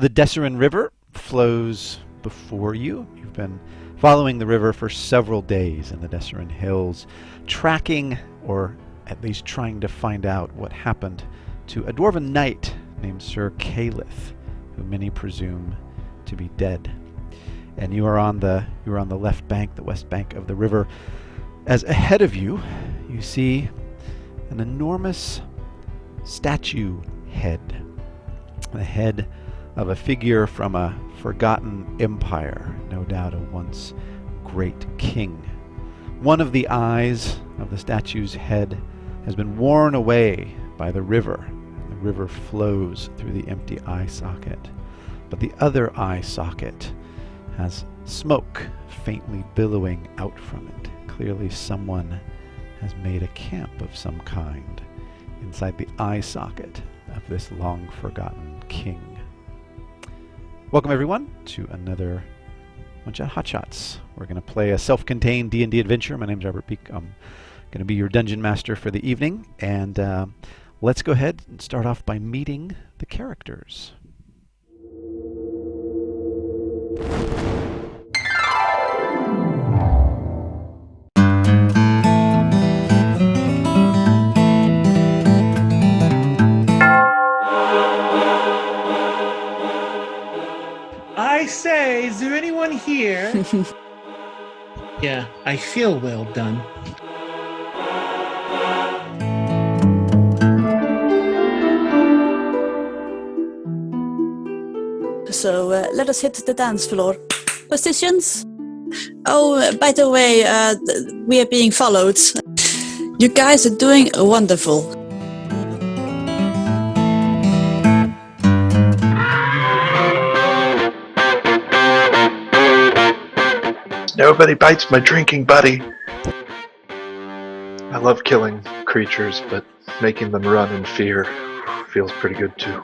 the Desserin River flows before you. You've been following the river for several days in the Desserin Hills, tracking, or at least trying to find out what happened to a dwarven knight named Sir Calith, who many presume to be dead. And you are on the left bank, the west bank of the river, as ahead of you you see an enormous statue head, the head of a figure from a forgotten empire, no doubt a once great king. One of the eyes of the statue's head has been worn away by the river. The river flows through the empty eye socket, but the other eye socket has smoke faintly billowing out from it. Clearly someone has made a camp of some kind inside the eye socket of this long-forgotten king. Welcome everyone to another One-Shot Hotshots. We're going to play a self-contained D&D adventure. My name's Robert Peak. I'm going to be your dungeon master for the evening, and let's go ahead and start off by meeting the characters. I say, is there anyone here? Yeah, I feel well done. So let us hit the dance floor. Positions? Oh, by the way, we are being followed. You guys are doing wonderful. Nobody bites my drinking buddy. I love killing creatures, but making them run in fear feels pretty good too.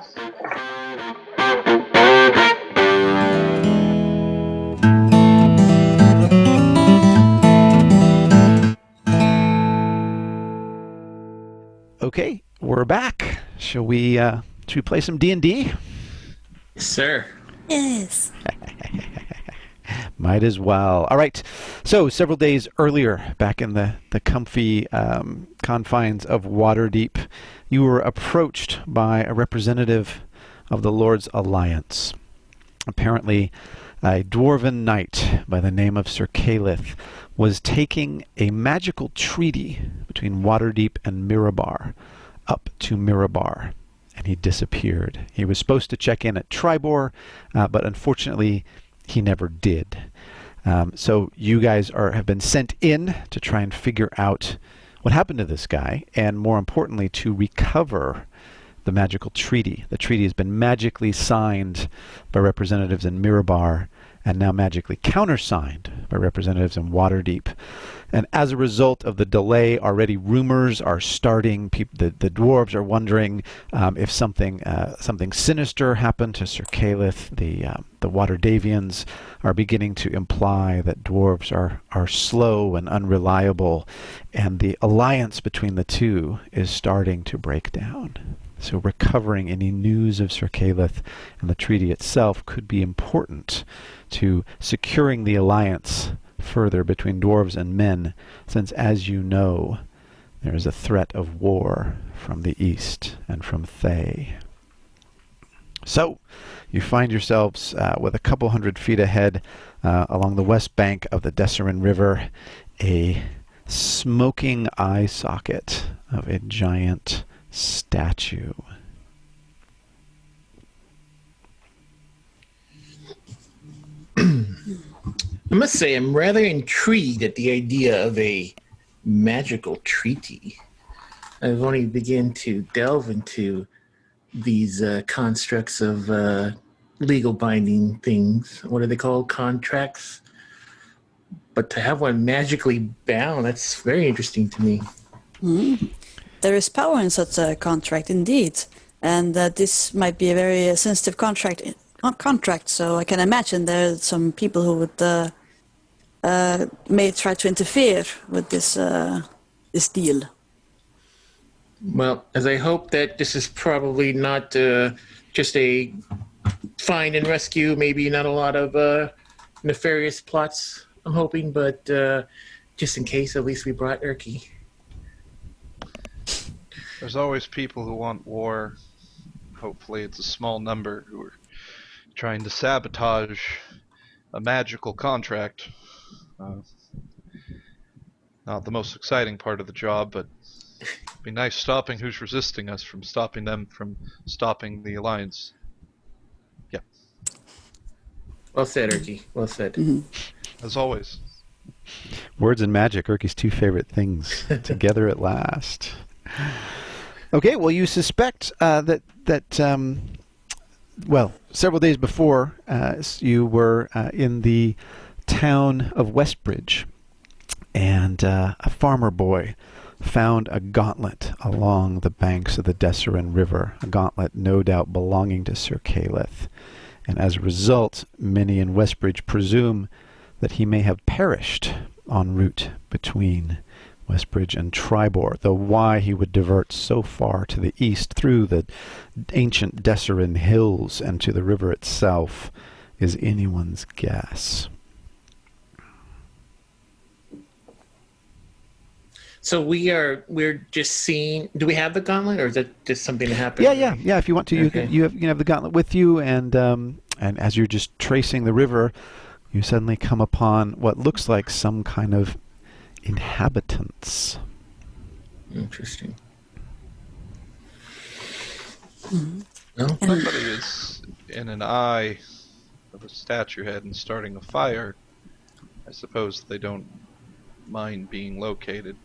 Okay, we're back. Shall we play some D&D? Yes, sir. Yes. Might as well. All right. So several days earlier, back in the comfy confines of Waterdeep, you were approached by a representative of the Lord's Alliance. Apparently, a dwarven knight by the name of Sir Calith was taking a magical treaty between Waterdeep and Mirabar up to Mirabar, and he disappeared. He was supposed to check in at Tribor, but unfortunately he never did. So you guys have been sent in to try and figure out what happened to this guy, and more importantly, to recover the magical treaty. The treaty has been magically signed by representatives in Mirabar, and now magically countersigned by representatives in Waterdeep. And as a result of the delay, already rumors are starting. The dwarves are wondering if something sinister happened to Sir Calith. The Waterdavians are beginning to imply that dwarves are slow and unreliable, and the alliance between the two is starting to break down. So recovering any news of Sir Calith and the treaty itself could be important to securing the alliance further between dwarves and men, since, as you know, there is a threat of war from the east and from Thay. So you find yourselves with a couple hundred feet ahead along the west bank of the Desserin River, a smoking eye socket of a giant statue. I must say, I'm rather intrigued at the idea of a magical treaty. I've only begun to delve into these constructs of legal binding things. What are they called? Contracts? But to have one magically bound, that's very interesting to me. Mm. There is power in such a contract, indeed. And this might be a very sensitive contract, so I can imagine there are some people who would may try to interfere with this deal. Well, as I hope that this is probably not just a find and rescue. Maybe not a lot of nefarious plots, I'm hoping, but just in case, at least we brought Erki. There's always people who want war. Hopefully it's a small number who are trying to sabotage a magical contract. Not the most exciting part of the job, but it'd be nice stopping who's resisting us from stopping them from stopping the Alliance. Yeah. Well said, Erki. Well said. As always. Words and magic, Erki's two favorite things, together at last. Okay, well, you suspect that several days before, you were in the town of Westbridge, and a farmer boy found a gauntlet along the banks of the Desserin River, a gauntlet no doubt belonging to Sir Calith. And as a result, many in Westbridge presume that he may have perished en route between Westbridge and Tribor, though why he would divert so far to the east through the ancient Desserin hills and to the river itself is anyone's guess. So we're just seeing. Do we have the gauntlet, or is that just something that happened? Yeah. If you want to, Okay. you have the gauntlet with you, and as you're just tracing the river, you suddenly come upon what looks like some kind of inhabitants. Interesting. Mm-hmm. Somebody is in an eye of a statue head and starting a fire. I suppose they don't mind being located.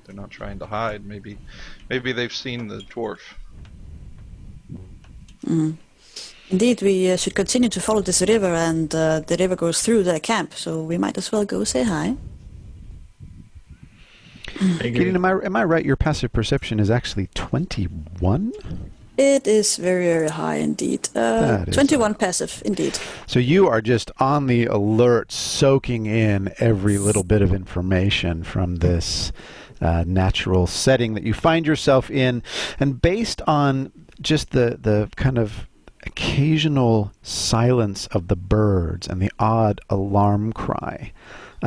They're not trying to hide. Maybe they've seen the dwarf. Indeed, we should continue to follow this river, and the river goes through the camp, so we might as well go say hi. Gideon, am I right? Your passive perception is actually 21? It is very, very high indeed. That is 21 passive, indeed. So you are just on the alert, soaking in every little bit of information from this natural setting that you find yourself in. And based on just the kind of occasional silence of the birds and the odd alarm cry,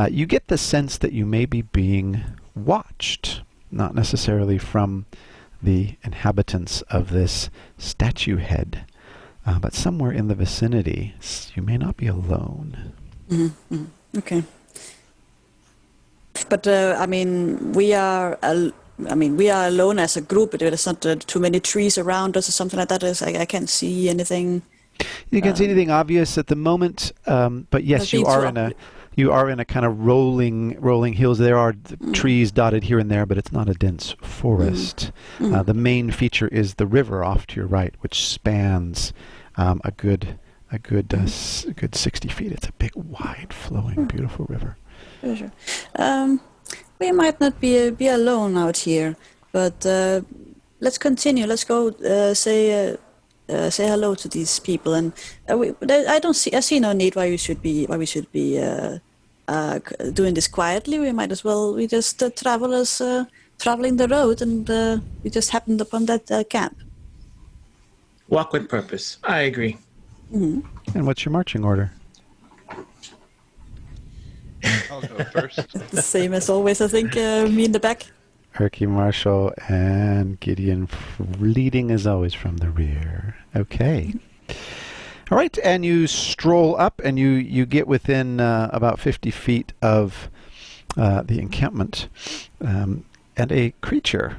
you get the sense that you may be being watched, not necessarily from the inhabitants of this statue head, but somewhere in the vicinity. You may not be alone. Okay. But we are alone as a group. There's not too many trees around us or something like that. I can't see anything. You can't see anything obvious at the moment, but yes, you are in a kind of rolling hills. There are trees dotted here and there, but it's not a dense forest. The main feature is the river off to your right, which spans a good 60 feet. It's a big, wide, flowing, beautiful river. Sure. We might not be alone out here, but let's continue. Let's go say hello to these people. And I see no need why we should be doing this quietly. We might as well. We just travelers traveling the road, and we just happened upon that camp. Walk with purpose. I agree. And what's your marching order? I'll go first. The same as always, I think. Me in the back. Erki, Marshall, and Gideon leading as always from the rear. Okay. All right, and you stroll up, and you get within about 50 feet of the encampment, and a creature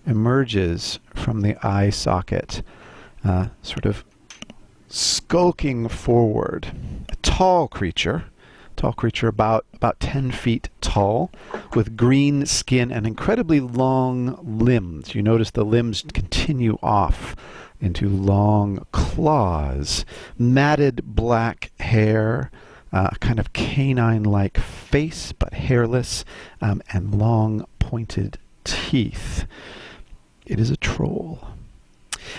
emerges from the eye socket, sort of skulking forward. A tall creature about 10 feet tall, with green skin and incredibly long limbs. You notice the limbs continue off into long claws, matted black hair, a kind of canine-like face, but hairless, and long pointed teeth. It is a troll.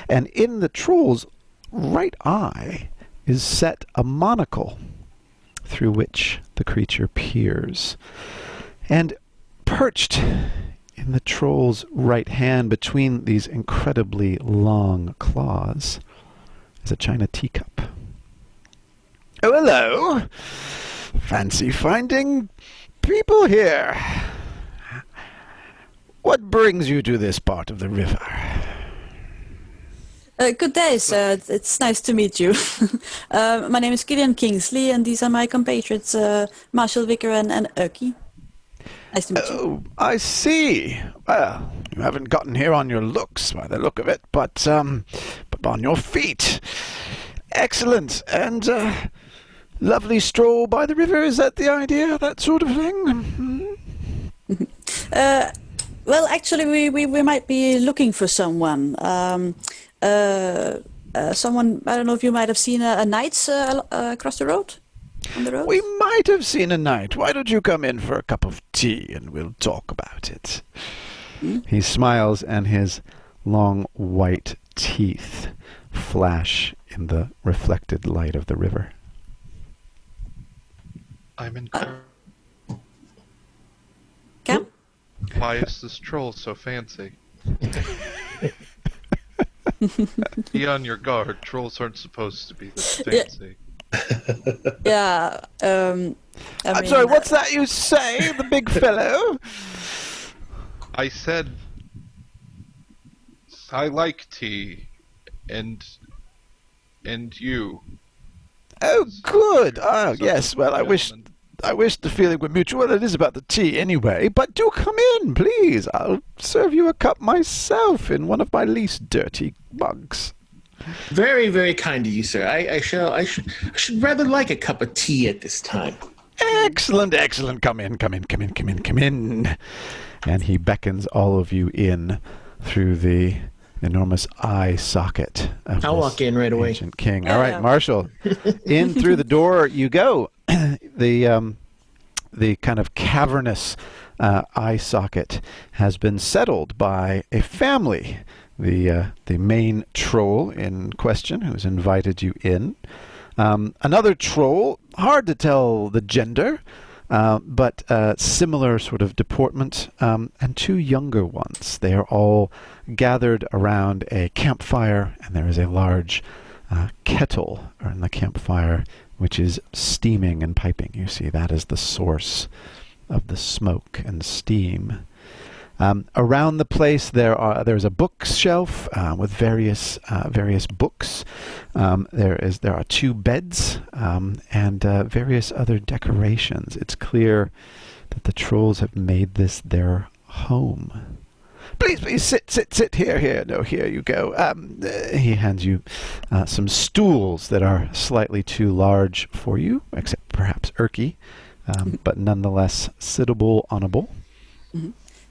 And in the troll's right eye is set a monocle through which the creature peers. And perched in the troll's right hand between these incredibly long claws is a china teacup. Oh, hello. Fancy finding people here. What brings you to this part of the river? Good day, sir. It's nice to meet you. My name is Gideon Kingsley, and these are my compatriots, Marshall Vicker and Erki. Nice to meet you. Oh, I see. Well, you haven't gotten here on your looks, by the look of it, but on your feet. Excellent. And lovely stroll by the river. Is that the idea? That sort of thing? Well, actually, we might be looking for someone. Someone, I don't know if you might have seen a knight across the road? On the road? We might have seen a knight. Why don't you come in for a cup of tea and we'll talk about it? He smiles and his long white teeth flash in the reflected light of the river. I'm in. Cam? Why is this troll so fancy? Be on your guard. Trolls aren't supposed to be this fancy. Yeah. I'm mean, sorry, what's that you say, the big fellow? I said I like tea, and you. Oh, good. Oh, So- yes. Well, I wish the feeling were mutual. Well, it is about the tea anyway. But do come in, please. I'll serve you a cup myself in one of my least dirty mugs. Very, very kind of you, sir. I should rather like a cup of tea at this time. Excellent, excellent. Come in, come in, come in, come in, come in. And he beckons all of you in through the enormous eye socket of I'll this walk in right away. ancient king. All Yeah. right, Marshall. In through the door you go. The kind of cavernous eye socket has been settled by a family. The main troll in question, who's invited you in. Another troll, hard to tell the gender, but similar sort of deportment, and two younger ones. They are all gathered around a campfire, and there is a large kettle in the campfire, which is steaming and piping. You see, that is the source of the smoke and steam. Around the place there's a bookshelf with various books. There are two beds and various other decorations. It's clear that the trolls have made this their home. Please sit here. No, here you go. He hands you some stools that are slightly too large for you, except perhaps Erki, but nonetheless sittable, honorable.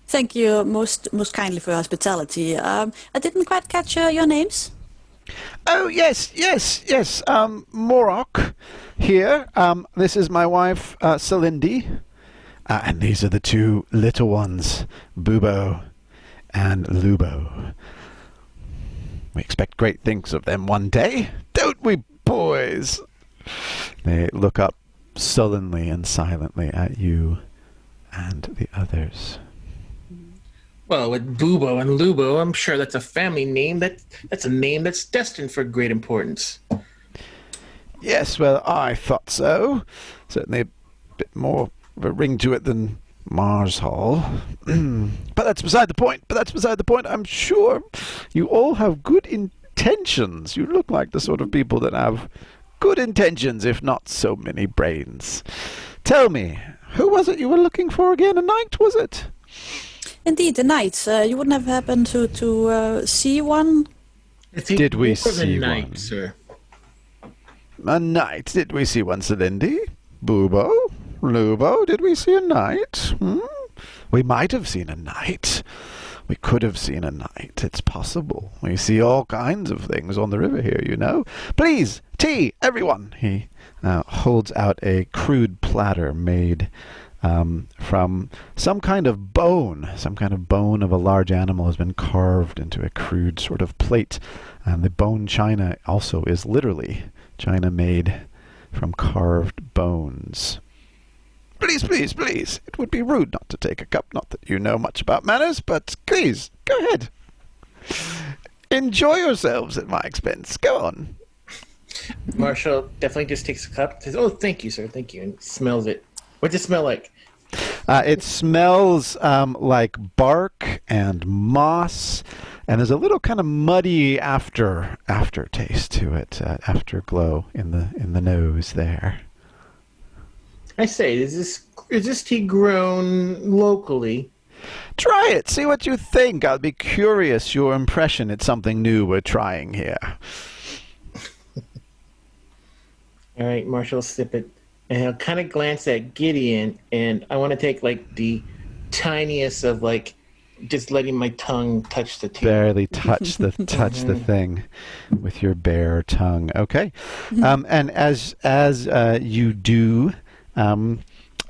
Thank you most kindly for your hospitality. I didn't quite catch your names. Oh, yes. Morok here. This is my wife, Celindi. And these are the two little ones, Bubo and Lubo. We expect great things of them one day, don't we, boys? They look up sullenly and silently at you and the others. Well, with Bubo and Lubo, I'm sure that's a family name. That's a name that's destined for great importance. Yes, well, I thought so. Certainly a bit more of a ring to it than Mars Hall. But that's beside the point. I'm sure you all have good intentions. You look like the sort of people that have good intentions, if not so many brains. Tell me, who was it you were looking for again? A knight, was it? Indeed, the knights. You wouldn't have happened to see one? I think Did we more than see night, one? sir? A knight? Did we see one, Celindi? Bubo? Lubo? Did we see a knight? We might have seen a knight. We could have seen a knight. It's possible. We see all kinds of things on the river here, you know. Please, tea, everyone. He holds out a crude platter made from some kind of bone. Some kind of bone of a large animal has been carved into a crude sort of plate. And the bone china also is literally china made from carved bones. Please. It would be rude not to take a cup. Not that you know much about manners, but please, go ahead. Enjoy yourselves at my expense. Go on. Marshall definitely just takes a cup. Says, "Oh, thank you, sir. Thank you," and smells it. What's it smell like? It smells like bark and moss, and there's a little kind of muddy aftertaste to it, afterglow in the nose there. I say, is this tea grown locally? Try it. See what you think. I'll be curious your impression. It's something new we're trying here. All right, Marshall will sip it, and he'll kind of glance at Gideon, and I want to take like the tiniest of like just letting my tongue touch the tea. Barely touch the thing with your bare tongue. Okay, and as you do,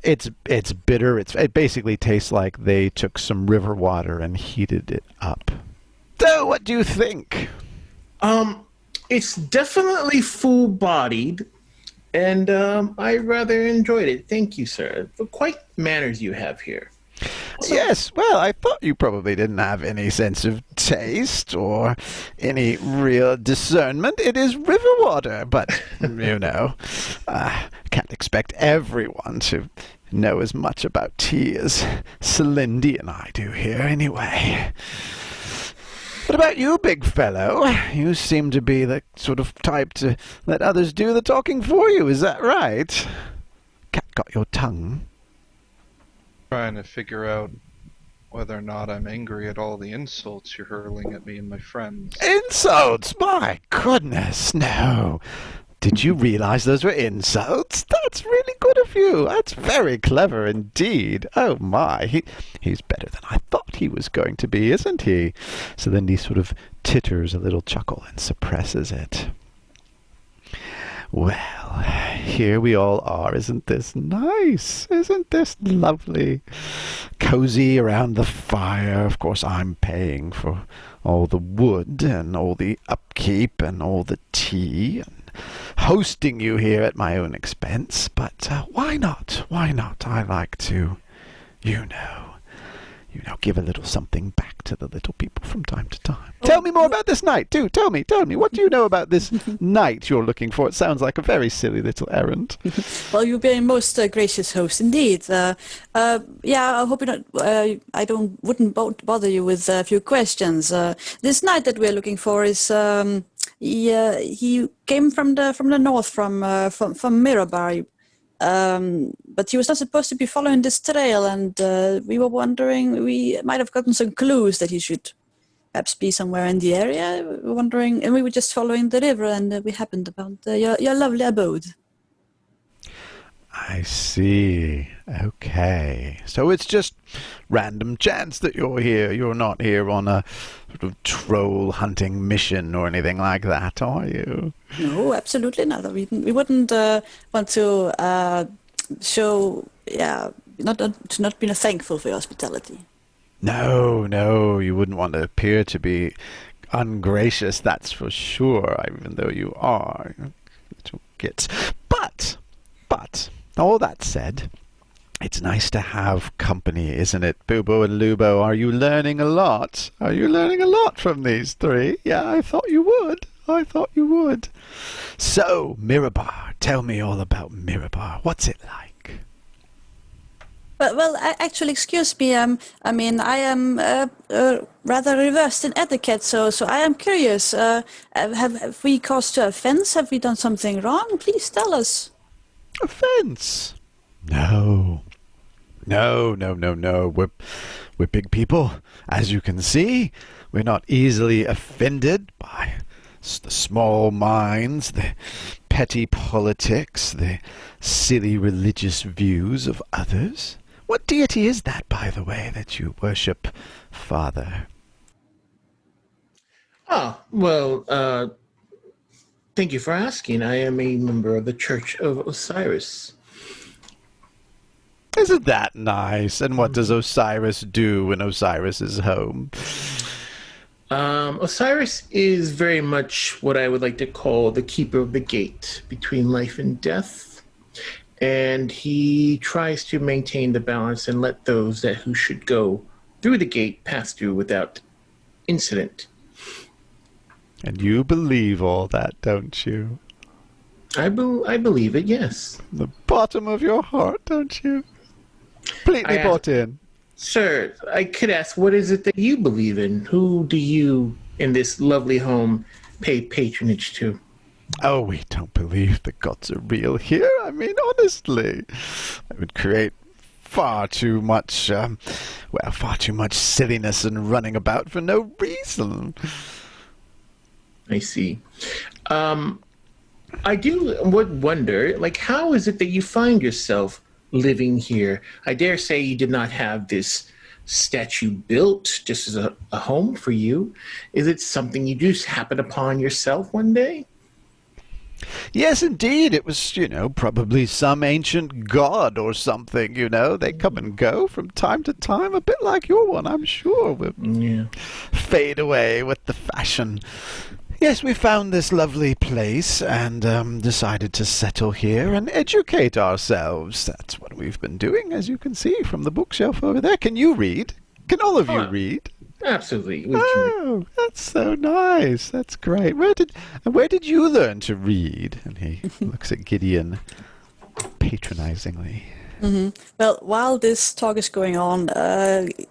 it's bitter. It basically tastes like they took some river water and heated it up. So, what do you think? It's definitely full-bodied, and I rather enjoyed it. Thank you, sir. For quite manners you have here. Yes, well, I thought you probably didn't have any sense of taste or any real discernment. It is river water, but, you know, can't expect everyone to know as much about tea as Celindy and I do here anyway. What about you, big fellow? You seem to be the sort of type to let others do the talking for you, is that right? Cat got your tongue. Trying to figure out whether or not I'm angry at all the insults you're hurling at me and my friends. Insults? My goodness, no. Did you realize those were insults? That's really good of you. That's very clever indeed. Oh my, he's better than I thought he was going to be, isn't he? So then he sort of titters a little chuckle and suppresses it. Well, here we all are. Isn't this nice? Isn't this lovely? Cozy around the fire. Of course, I'm paying for all the wood and all the upkeep and all the tea and hosting you here at my own expense. But why not? Why not? I like to, you know, give a little something back to the little people from time to time. Tell me more about this knight, too. Tell me. What do you know about this knight you're looking for? It sounds like a very silly little errand. Well, you've been a most gracious host indeed. Yeah, I hope you don't. Wouldn't bother you with a few questions. This knight that we're looking for is. He came from the north, from Mirabar. But he was not supposed to be following this trail, and we were wondering, we might have gotten some clues that he should perhaps be somewhere in the area. We were wondering, and we were just following the river, and we happened upon your lovely abode. I see. Okay. So it's just random chance that you're here. You're not here on a sort of troll hunting mission or anything like that, are you? No, absolutely not. We wouldn't want to show, not being thankful for your hospitality. No, you wouldn't want to appear to be ungracious, that's for sure, even though you are. Little gits. But, all that said, it's nice to have company, isn't it? Boobo and Lubo, are you learning a lot? Are you learning a lot from these three? Yeah, I thought you would. So, Mirabar, tell me all about Mirabar. What's it like? Well, actually, excuse me. I mean, I am rather reversed in etiquette, so I am curious. Have we caused you offense? Have we done something wrong? Please tell us. Offense? No. We're big people, as you can see. We're not easily offended by the small minds, the petty politics, the silly religious views of others. What deity is that, by the way, that you worship, Father? Well, thank you for asking. I am a member of the Church of Osiris. Isn't that nice? And what does Osiris do when Osiris is home? Osiris is very much what I would like to call the keeper of the gate between life and death. And he tries to maintain the balance and let those who should go through the gate pass through without incident. And you believe all that, don't you? I believe it, yes. The bottom of your heart, don't you? Completely I bought in. Sir, I could ask, what is it that you believe in? Who do you, in this lovely home, pay patronage to? Oh, we don't believe the gods are real here. I mean, honestly, it would create far too much, far too much silliness and running about for no reason. I see. I would wonder, like, how is it that you find yourself living here? I dare say you did not have this statue built just as a home for you. Is it something you just happen upon yourself one day? Yes, indeed. It was, probably some ancient god or something, They come and go from time to time, a bit like your one, I'm sure. Yeah. Fade away with the fashion. Yes, we found this lovely place and decided to settle here and educate ourselves. That's what we've been doing, as you can see from the bookshelf over there. Can you read? Can all of you read? Absolutely. Oh, that's so nice. That's great. Where did you learn to read? And he looks at Gideon patronizingly. Mm-hmm. Well, while this talk is going on,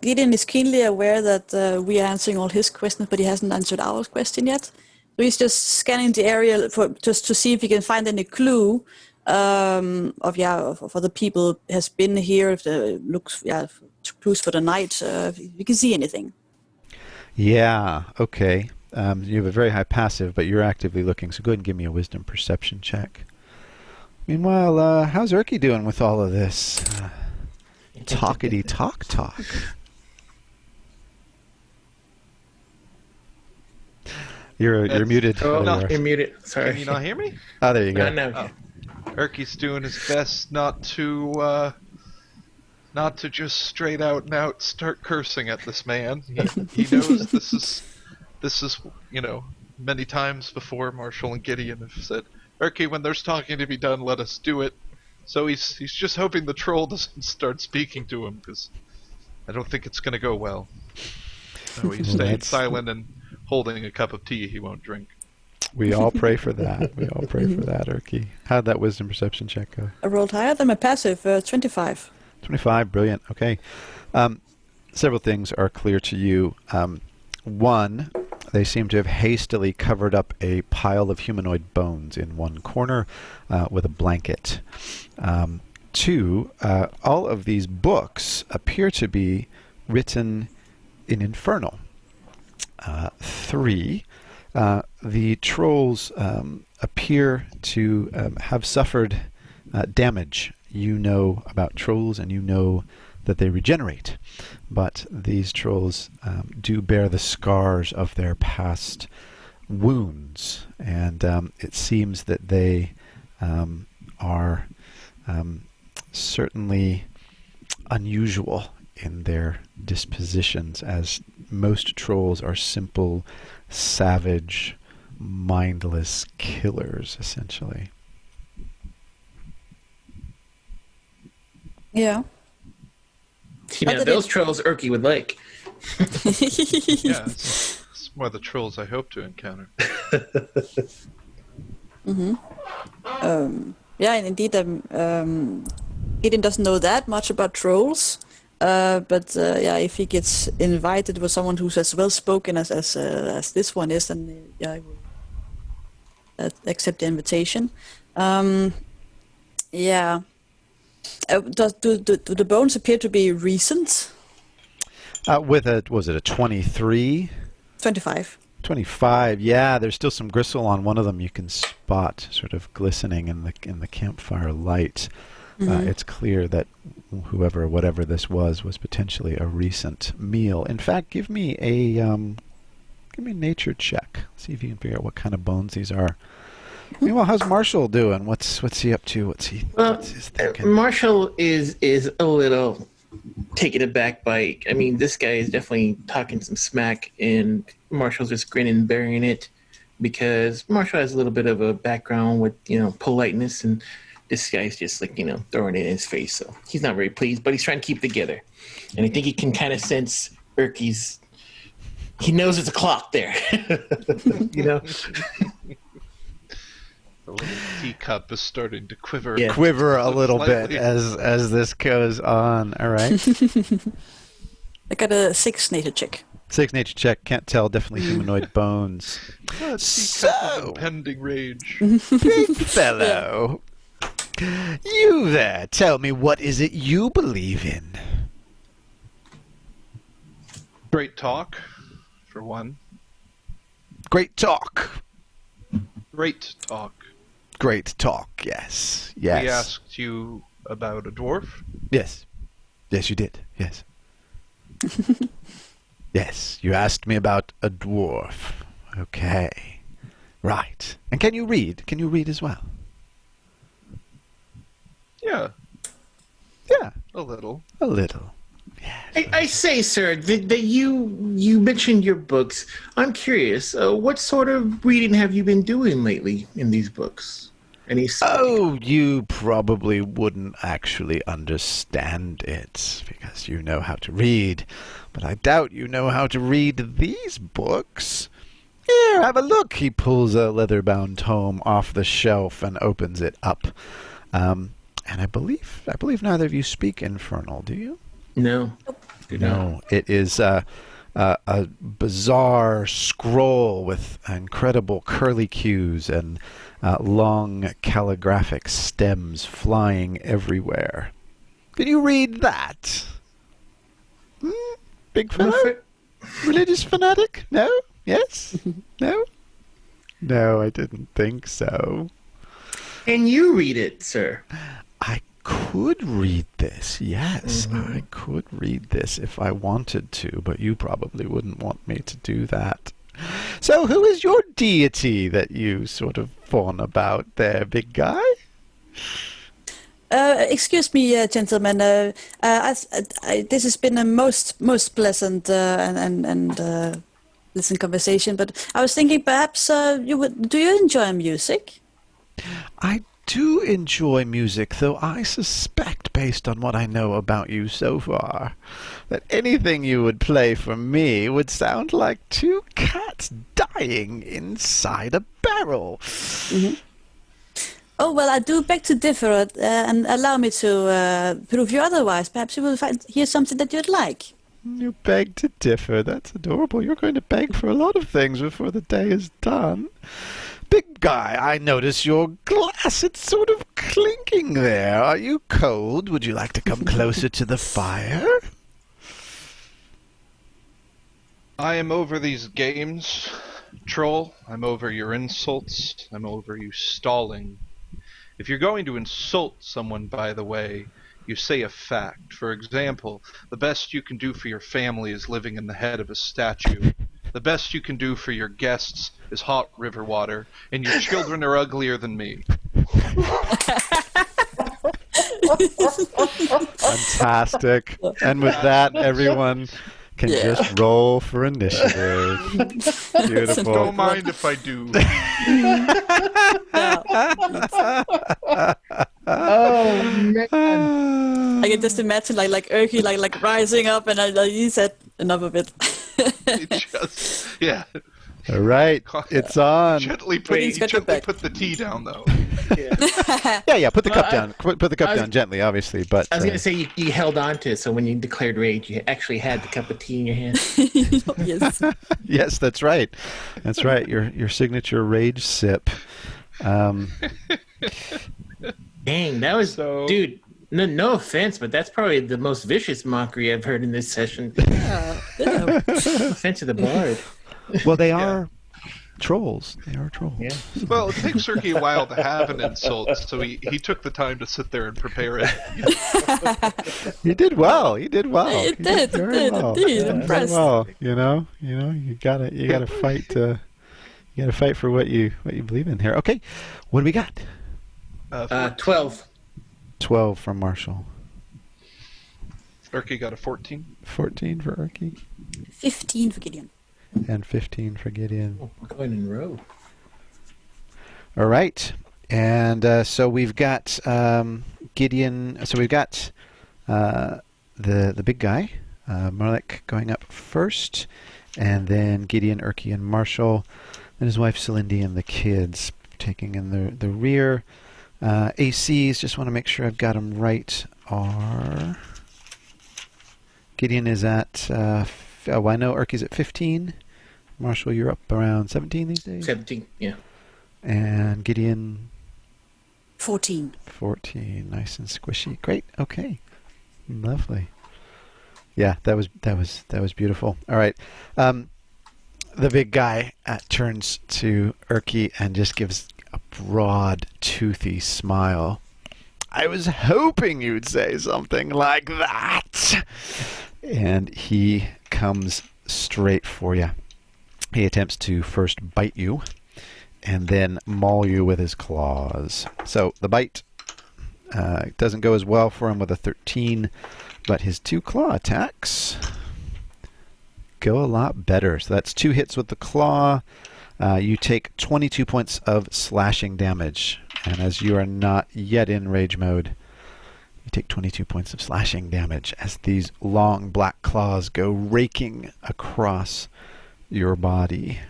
Gideon is keenly aware that we are answering all his questions, but he hasn't answered our question yet. So he's just scanning the area just to see if he can find any clue for the people has been here. If the looks, clues for the night, if you can see anything. Yeah. Okay. You have a very high passive, but you're actively looking. So go ahead and give me a wisdom perception check. Meanwhile, how's Erki doing with all of this talkity talk? You're muted. Oh, no, you're muted. Sorry. Can you not hear me? Oh, there you go. No. Oh. Erki's doing his best not to just straight out and out start cursing at this man. He knows this is many times before Marshall and Gideon have said, Erki, when there's talking to be done, let us do it. So he's just hoping the troll doesn't start speaking to him, because I don't think it's going to go well. So he's staying silent and holding a cup of tea he won't drink. We all pray for that. We all pray for that, Erki. How'd that wisdom perception check go? I rolled higher than my passive, 25. 25, brilliant. Okay. Several things are clear to you. One, they seem to have hastily covered up a pile of humanoid bones in one corner with a blanket. Two, all of these books appear to be written in Infernal. Three, the trolls appear to have suffered damage. You know about trolls and you know that they regenerate, but these trolls do bear the scars of their past wounds, and it seems that they are certainly unusual in their dispositions, as most trolls are simple, savage, mindless killers, essentially. Yeah. Those trolls Erki would like. Yeah, it's more the trolls I hope to encounter. Mm-hmm. Yeah, and indeed, Gideon doesn't know that much about trolls. But if he gets invited with someone who's as well spoken as this one is, then I will accept the invitation. Do the bones appear to be recent? Was it a 23? 25. 25. Yeah, there's still some gristle on one of them. You can spot sort of glistening in the campfire light. Mm-hmm. It's clear that whatever this was potentially a recent meal. In fact, give me a nature check. See if you can figure out what kind of bones these are. Mm-hmm. Meanwhile, how's Marshall doing? What's he up to? What's his thinking? Marshall is a little taken aback by. I mean, this guy is definitely talking some smack, and Marshall's just grinning and bearing it, because Marshall has a little bit of a background with politeness, and this guy's just like, throwing it in his face. So he's not very pleased, but he's trying to keep it together. And I think he can kind of sense he knows it's a clock there. The little teacup is starting to quiver. Yeah. Quiver a little bit Slightly. as this goes on. All right. I got a 6 nature check. 6 nature check. Can't tell. Definitely humanoid bones. A teacup of So, impending rage. big fellow, you there. Tell me, what is it you believe in? Great talk, for one. Great talk. Great talk. Great talk. Yes. Yes. We asked you about a dwarf. Yes. Yes, you did. Yes. Yes, you asked me about a dwarf. Okay. Right. And can you read? Can you read as well? Yeah, Yeah, a little. a little. I say, sir, that you mentioned your books. I'm curious, what sort of reading have you been doing lately in these books? Any? Oh, you probably wouldn't actually understand it because you know how to read. But I doubt you know how to read these books. Here, have a look. He pulls a leather-bound tome off the shelf and opens it up. And I believe neither of you speak Infernal, do you? No. No, it is a bizarre scroll with incredible curlicues and long calligraphic stems flying everywhere. Can you read that? Big fellow? Religious fanatic? No? Yes? No? No, I didn't think so. Can you read it, sir? I could read this, yes. I could read this if I wanted to, but you probably wouldn't want me to do that. So who is your deity that you sort of fawn about there, big guy? Excuse me, gentlemen. This has been a most pleasant and pleasant conversation. But I was thinking, perhaps you would. Do you enjoy music? I do enjoy music, though I suspect, based on what I know about you so far, that anything you would play for me would sound like two cats dying inside a barrel. Mm-hmm. Oh, well, I do beg to differ, and allow me to prove you otherwise. Perhaps you will hear something that you'd like. You beg to differ. That's adorable. You're going to beg for a lot of things before the day is done. Big guy, I notice your glass. It's sort of clinking there. Are you cold? Would you like to come closer to the fire? I am over these games, troll. I'm over your insults. I'm over you stalling. If you're going to insult someone, by the way, you say a fact. For example, the best you can do for your family is living in the head of a statue. The best you can do for your guests is hot river water, and your children are uglier than me. Fantastic. And with that, everyone can just roll for initiative. Beautiful. Don't mind if I do. Oh man! I can just imagine like Erki like rising up, and he said enough of it. Yeah. All right, it's on. Gently Please get it back. put the tea down, though. Yeah, put the cup down. Put the cup down gently, obviously. But I was going to say you held on to it, so when you declared rage, you actually had the cup of tea in your hand. Yes. yes, that's right. That's right. Your signature rage sip. Dang, that was dude. No offense, but that's probably the most vicious mockery I've heard in this session. Yeah. No offense to the bard. Well, they are trolls. They are trolls. Yeah. Well, it takes Erki a while to have an insult, so he took the time to sit there and prepare it. You did well. You did well. It You did, very it did, well. indeed. You did Impressed. well. You gotta fight to. You gotta fight for what you believe in here. Okay, what do we got? 12. 12 from Marshall. Erki got a 14. 14 for Erki. 15 for Gideon. And 15 for Gideon. Oh, we're going in a row. All right. And so we've got Gideon. So we've got the big guy, Marlik, going up first. And then Gideon, Erki, and Marshall. And his wife, Celindy, and the kids. taking in the rear. ACs, just want to make sure I've got them right, are... Gideon is at... I know Erki's at 15. Marshall, you're up around 17 these days? 17, yeah. And Gideon... 14. 14. Nice and squishy. Great. Okay. Lovely. Yeah, that was beautiful. All right. The big guy turns to Erki and just gives a broad, toothy smile. I was hoping you'd say something like that. And he comes straight for you. He attempts to first bite you and then maul you with his claws. So the bite doesn't go as well for him with a 13, but his 2 claw attacks go a lot better. So that's 2 hits with the claw. You take 22 points of slashing damage. And as you are not yet in rage mode, you take 22 points of slashing damage as these long black claws go raking across your body.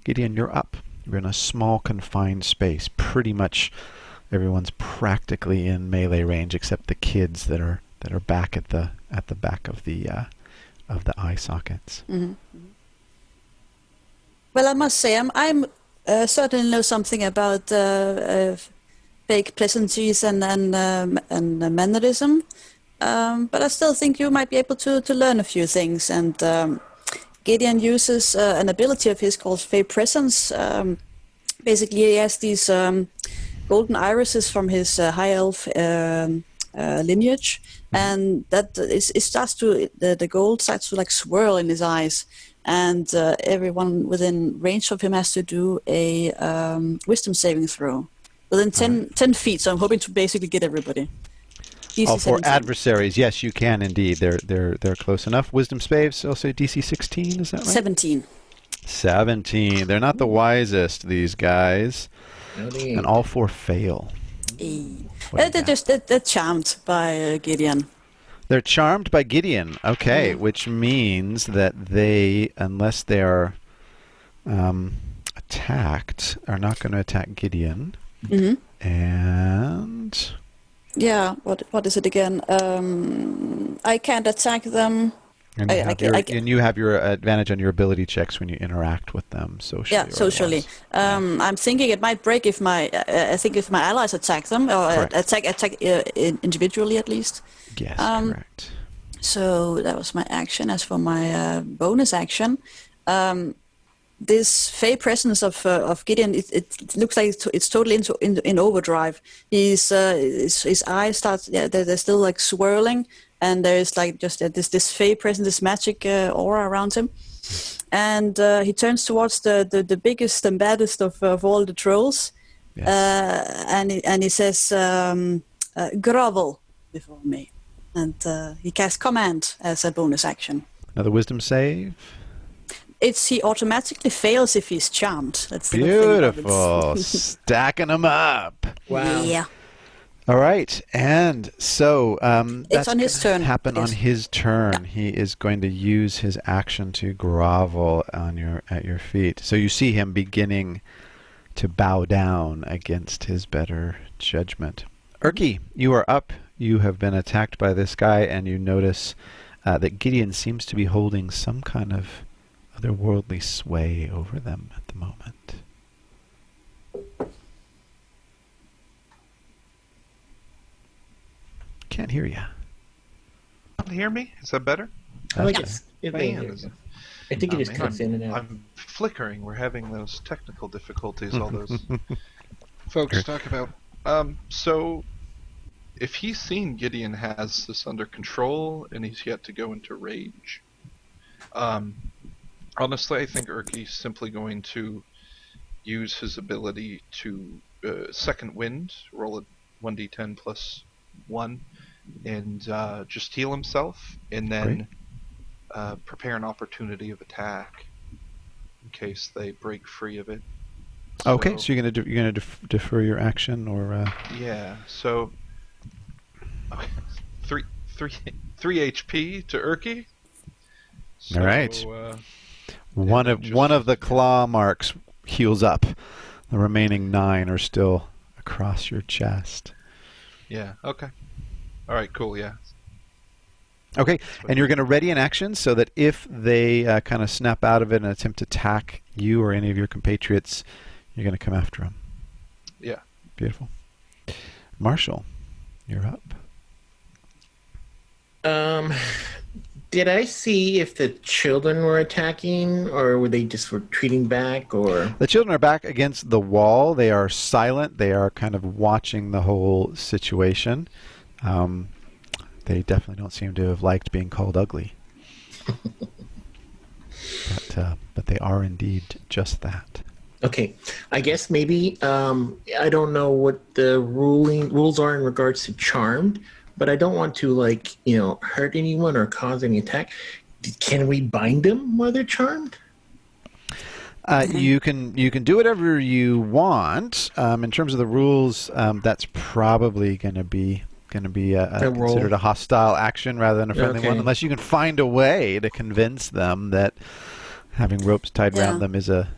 Gideon, you're up. You're in a small confined space. Pretty much everyone's practically in melee range except the kids that are back at the back of the eye sockets. Mm-hmm. Well, I must say, I'm certainly know something about fake pleasantries and mannerism, but I still think you might be able to learn a few things. And Gideon uses an ability of his called fake presence. Basically, he has these golden irises from his high elf lineage, and that the gold starts to like swirl in his eyes, and everyone within range of him has to do a wisdom saving throw within 10 feet. So I'm hoping to basically get everybody. DC For 17. adversaries, yes, you can indeed. They're close enough. Wisdom saves, also DC 16. Is that right? 17. 17. They're not the wisest, these guys, No, they ain't. and all 4 fail. What do you got? They're charmed by Gideon. They're charmed by Gideon. Okay, which means that they, unless they are attacked, are not going to attack Gideon. Mm-hmm. And Yeah, what is it again? I can't attack them. and you have your advantage on your ability checks when you interact with them socially. Yeah, or socially. otherwise. I'm thinking it might break if my allies attack them or Correct. attack individually at least. Yes, correct. So that was my action. As for my bonus action, this fey presence of Gideon, it looks like it's totally in overdrive. His eyes start, they're still like swirling, and there's like just this fey presence, this magic aura around him. And he turns towards the biggest and baddest of all the trolls, Yes. and he says, "Grovel before me," and he casts command as a bonus action. Another wisdom save. He automatically fails if he's charmed. That's the good thing about it. Beautiful. Stacking them up. Wow. Yeah. All right, and so that's on his gonna turn, happen on yes. his turn. He is going to use his action to grovel at your feet. So you see him beginning to bow down against his better judgment. Erki, you are up. You have been attacked by this guy, and you notice that Gideon seems to be holding some kind of otherworldly sway over them at the moment. Can't hear you. Can you hear me? Is that better? I like That's it. Man, I think it oh, just man, cuts in and out. I'm flickering. We're having those technical difficulties all those folks talk about. So, if he's seen Gideon has this under control and he's yet to go into rage, honestly, I think Erki's simply going to use his ability to second wind, roll a 1d10 plus 1, and just heal himself, and then prepare an opportunity of attack in case they break free of it. Okay, so you're gonna defer your action, or yeah. So okay. three HP to Erki. All right. So, one of the claw marks heals up. The remaining 9 are still across your chest. Yeah. Okay. All right. Cool. Yeah. Okay, and you're going to ready an action so that if they kind of snap out of it and attempt to attack you or any of your compatriots, you're going to come after them. Yeah. Beautiful. Marshall, you're up. Did I see if the children were attacking, or were they just retreating back, or? The children are back against the wall. They are silent. They are kind of watching the whole situation. They definitely don't seem to have liked being called ugly. But they are indeed just that. Okay, I guess maybe I don't know what the rules are in regards to charmed, but I don't want to hurt anyone or cause any attack. Can we bind them while they're charmed? You can do whatever you want. In terms of the rules, that's probably going to be considered a hostile action rather than a friendly one, unless you can find a way to convince them that having ropes tied around them is a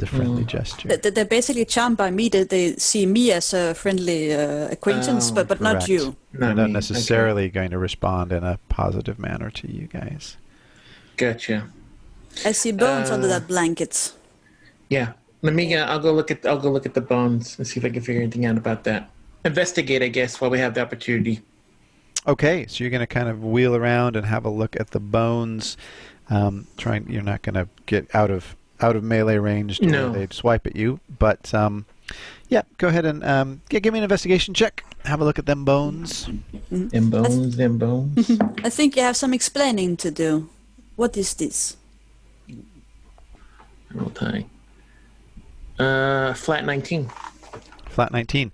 friendly gesture. They're basically charmed by me. They see me as a friendly acquaintance, but not you. They're not necessarily going to respond in a positive manner to you guys. Gotcha. I see bones under that blanket. Yeah. I'll go look at the bones and see if I can figure anything out about that. Investigate, I guess, while we have the opportunity. Okay, so you're going to kind of wheel around and have a look at the bones. You're not going to get out of melee range where they'd swipe at you, but go ahead and give me an investigation check. Have a look at them bones. Them bones. I think you have some explaining to do. What is this? Roll tie. Flat 19. Flat 19.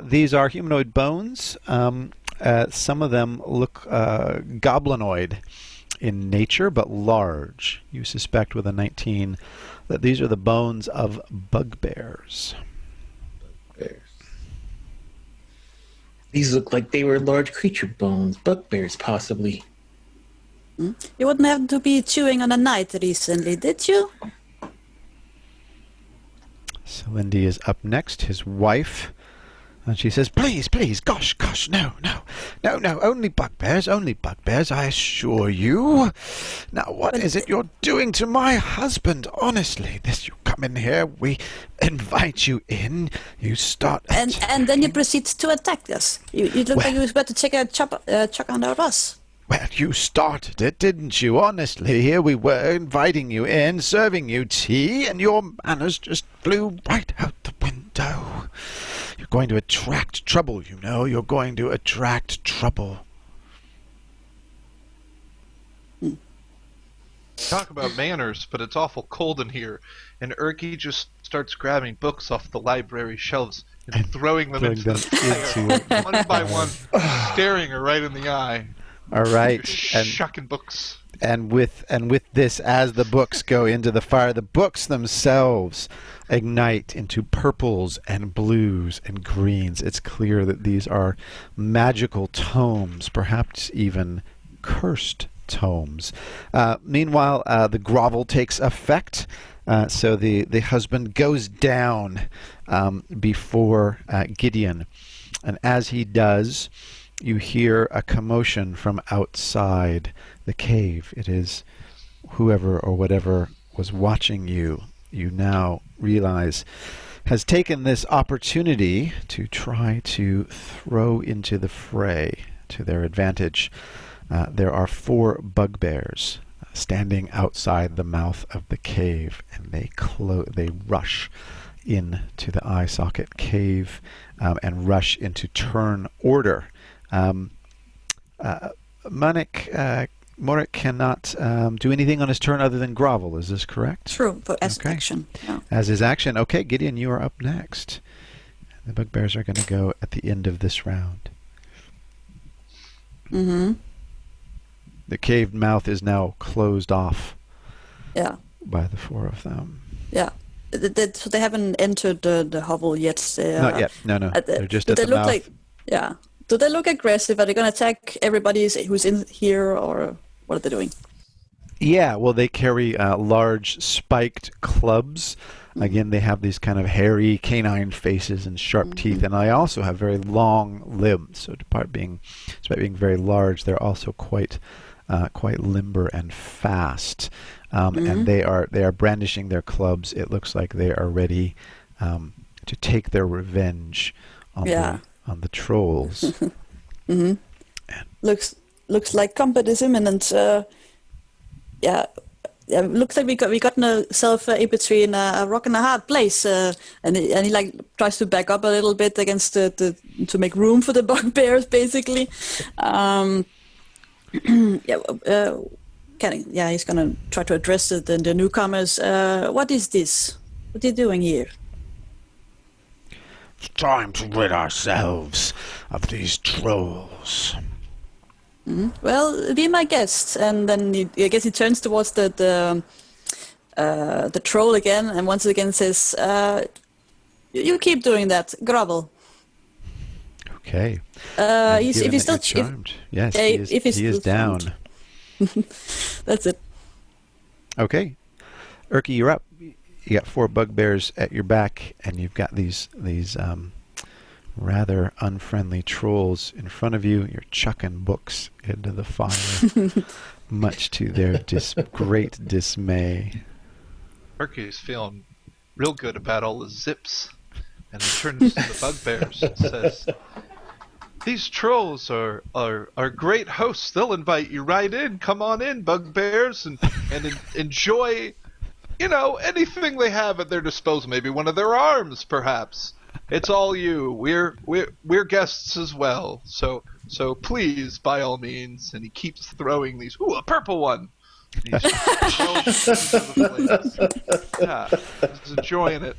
These are humanoid bones. Some of them look goblinoid in nature, but large. You suspect with a 19 that these are the bones of bugbears. These look like they were large creature bones. Bugbears, possibly. You wouldn't have to be chewing on a knight recently, did you? Lindy is up next, his wife. And she says, please, gosh, no, only bugbears, I assure you. Now, what is it you're doing to my husband? Honestly, you come in here, we invite you in, you start and then you proceed to attack us. You look like you was about to take a chuck under us. Well, you started it, didn't you? Honestly, here we were inviting you in, serving you tea, and your manners just flew right out the window. You're going to attract trouble, you know. You're going to attract trouble. Talk about manners, but it's awful cold in here. And Erki just starts grabbing books off the library shelves and throwing them into the fire, one by one, staring her right in the eye. All right. And shucking books. And with this, as the books go into the fire, the books themselves ignite into purples and blues and greens. It's clear that these are magical tomes, perhaps even cursed tomes. Meanwhile, the grovel takes effect. So the husband goes down before Gideon. And as he does, you hear a commotion from outside the cave. It is whoever or whatever was watching you now realize has taken this opportunity to try to throw into the fray to their advantage. There are 4 bugbears standing outside the mouth of the cave, and they rush into the eye socket cave and rush into turn order. Morik cannot do anything on his turn other than grovel. Is this correct? True, but as action. Yeah. As his action. Okay, Gideon, you are up next. The bugbears are going to go at the end of this round. Mm-hmm. The caved mouth is now closed off. Yeah. By the 4 of them. Yeah. So they haven't entered the hovel yet. Not yet. No. They're just at the mouth. Yeah. Do they look aggressive? Are they going to attack everybody who's in here, or what are they doing? Yeah, well, they carry large spiked clubs, Again, they have these kind of hairy canine faces and sharp teeth, and they also have very long limbs. So despite being very large, they're also quite limber and fast. And they are brandishing their clubs. It looks like they are ready to take their revenge on the trolls. Looks like combat is imminent. Looks like we got ourselves in between a rock and a hard place, and he like tries to back up a little bit against to make room for the bugbears, basically. He's gonna try to address the newcomers. What is this? What are you doing here? It's time to rid ourselves of these trolls. Well, be my guest. And then I guess he turns towards the troll again, and once again says, "You keep doing that. Grovel." Okay. If he's still charmed. Yes, if he is down. That's it. Okay. Erki, you're up. You got 4 bugbears at your back, and you've got these rather unfriendly trolls in front of you. You're chucking books into the fire, much to their great dismay. Erki's feeling real good about all the zips, and he turns to the bugbears and says, "These trolls are great hosts. They'll invite you right in. Come on in, bugbears, and enjoy, anything they have at their disposal. Maybe one of their arms, perhaps. It's all you. We're guests as well. So please, by all means." And he keeps throwing these. Ooh, a purple one. And he's throwing them into the flames. Yeah, he's enjoying it.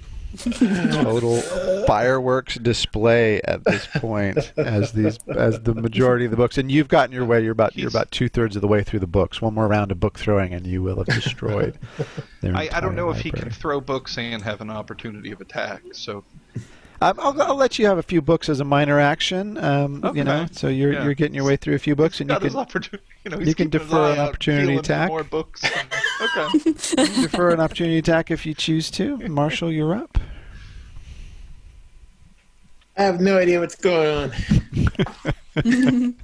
Total fireworks display at this point as the majority of the books, and you've gotten your way. You're about 2/3 of the way through the books. One more round of book throwing, and you will have destroyed. I don't know if he can throw books and have an opportunity of attack. So I'll let you have a few books as a minor action. Okay. So you're getting your way through a few books, and you can defer an opportunity attack. More books. Okay. Defer an opportunity attack if you choose to. Marshall, you're up. I have no idea what's going on.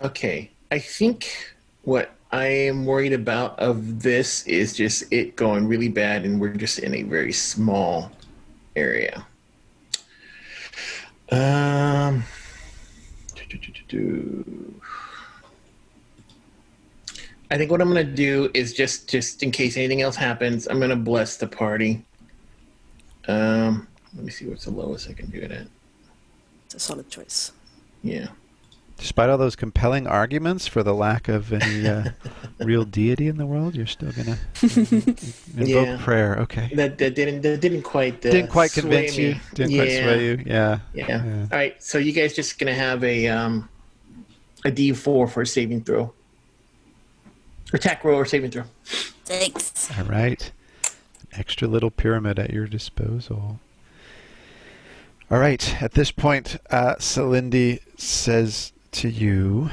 Okay, I think what I am worried about of this is just it going really bad, and we're just in a very small area. I think what I'm going to do is just in case anything else happens, I'm going to bless the party. Let me see what's the lowest I can do it at. It's a solid choice. Yeah. Despite all those compelling arguments for the lack of any real deity in the world, you're still gonna invoke prayer. Okay. That didn't quite convince you. Didn't quite sway you. Yeah. All right. So you guys just gonna have a D4 for a saving throw, attack roll or saving throw. Thanks. All right. An extra little pyramid at your disposal. All right. At this point, Celindi says to you,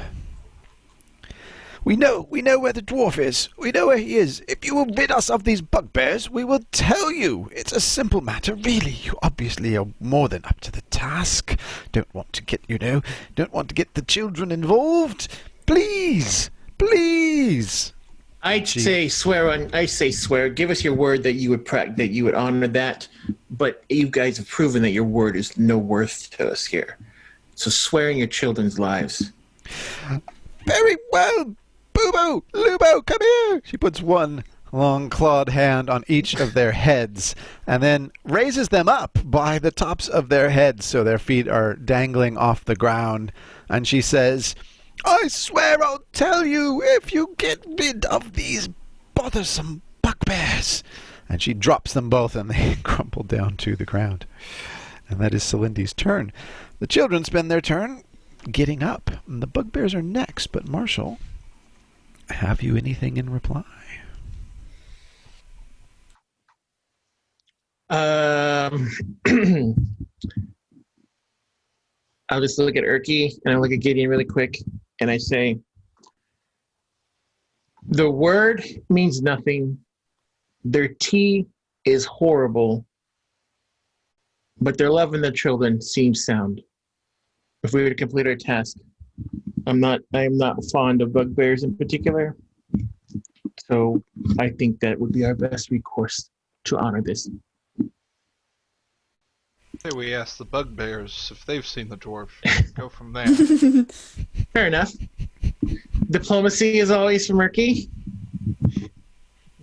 We know where the dwarf is. We know where he is. If you will rid us of these bugbears, we will tell you. It's a simple matter, really. You obviously are more than up to the task. Don't want to get the children involved. Please. I say swear. Give us your word that you would honor that. But you guys have proven that your word is no worth to us here. So swearing your children's lives. Very well. Boo-boo, Lubo, come here. She puts one long clawed hand on each of their heads and then raises them up by the tops of their heads so their feet are dangling off the ground. And she says, I swear I'll tell you if you get rid of these bothersome bugbears. And she drops them both and they crumple down to the ground. And that is Celindi's turn. The children spend their turn getting up. And the bugbears are next, but Marshall, have you anything in reply? I'll just look at Erki and I look at Gideon really quick and I say, the word means nothing Their tea is horrible, but their love and their children seems sound. If we were to complete our task, I am not fond of bugbears in particular, so I think that would be our best recourse to honor this. Hey, we asked the bugbears if they've seen the dwarf. Go from there. Fair enough. Diplomacy is always from Erki.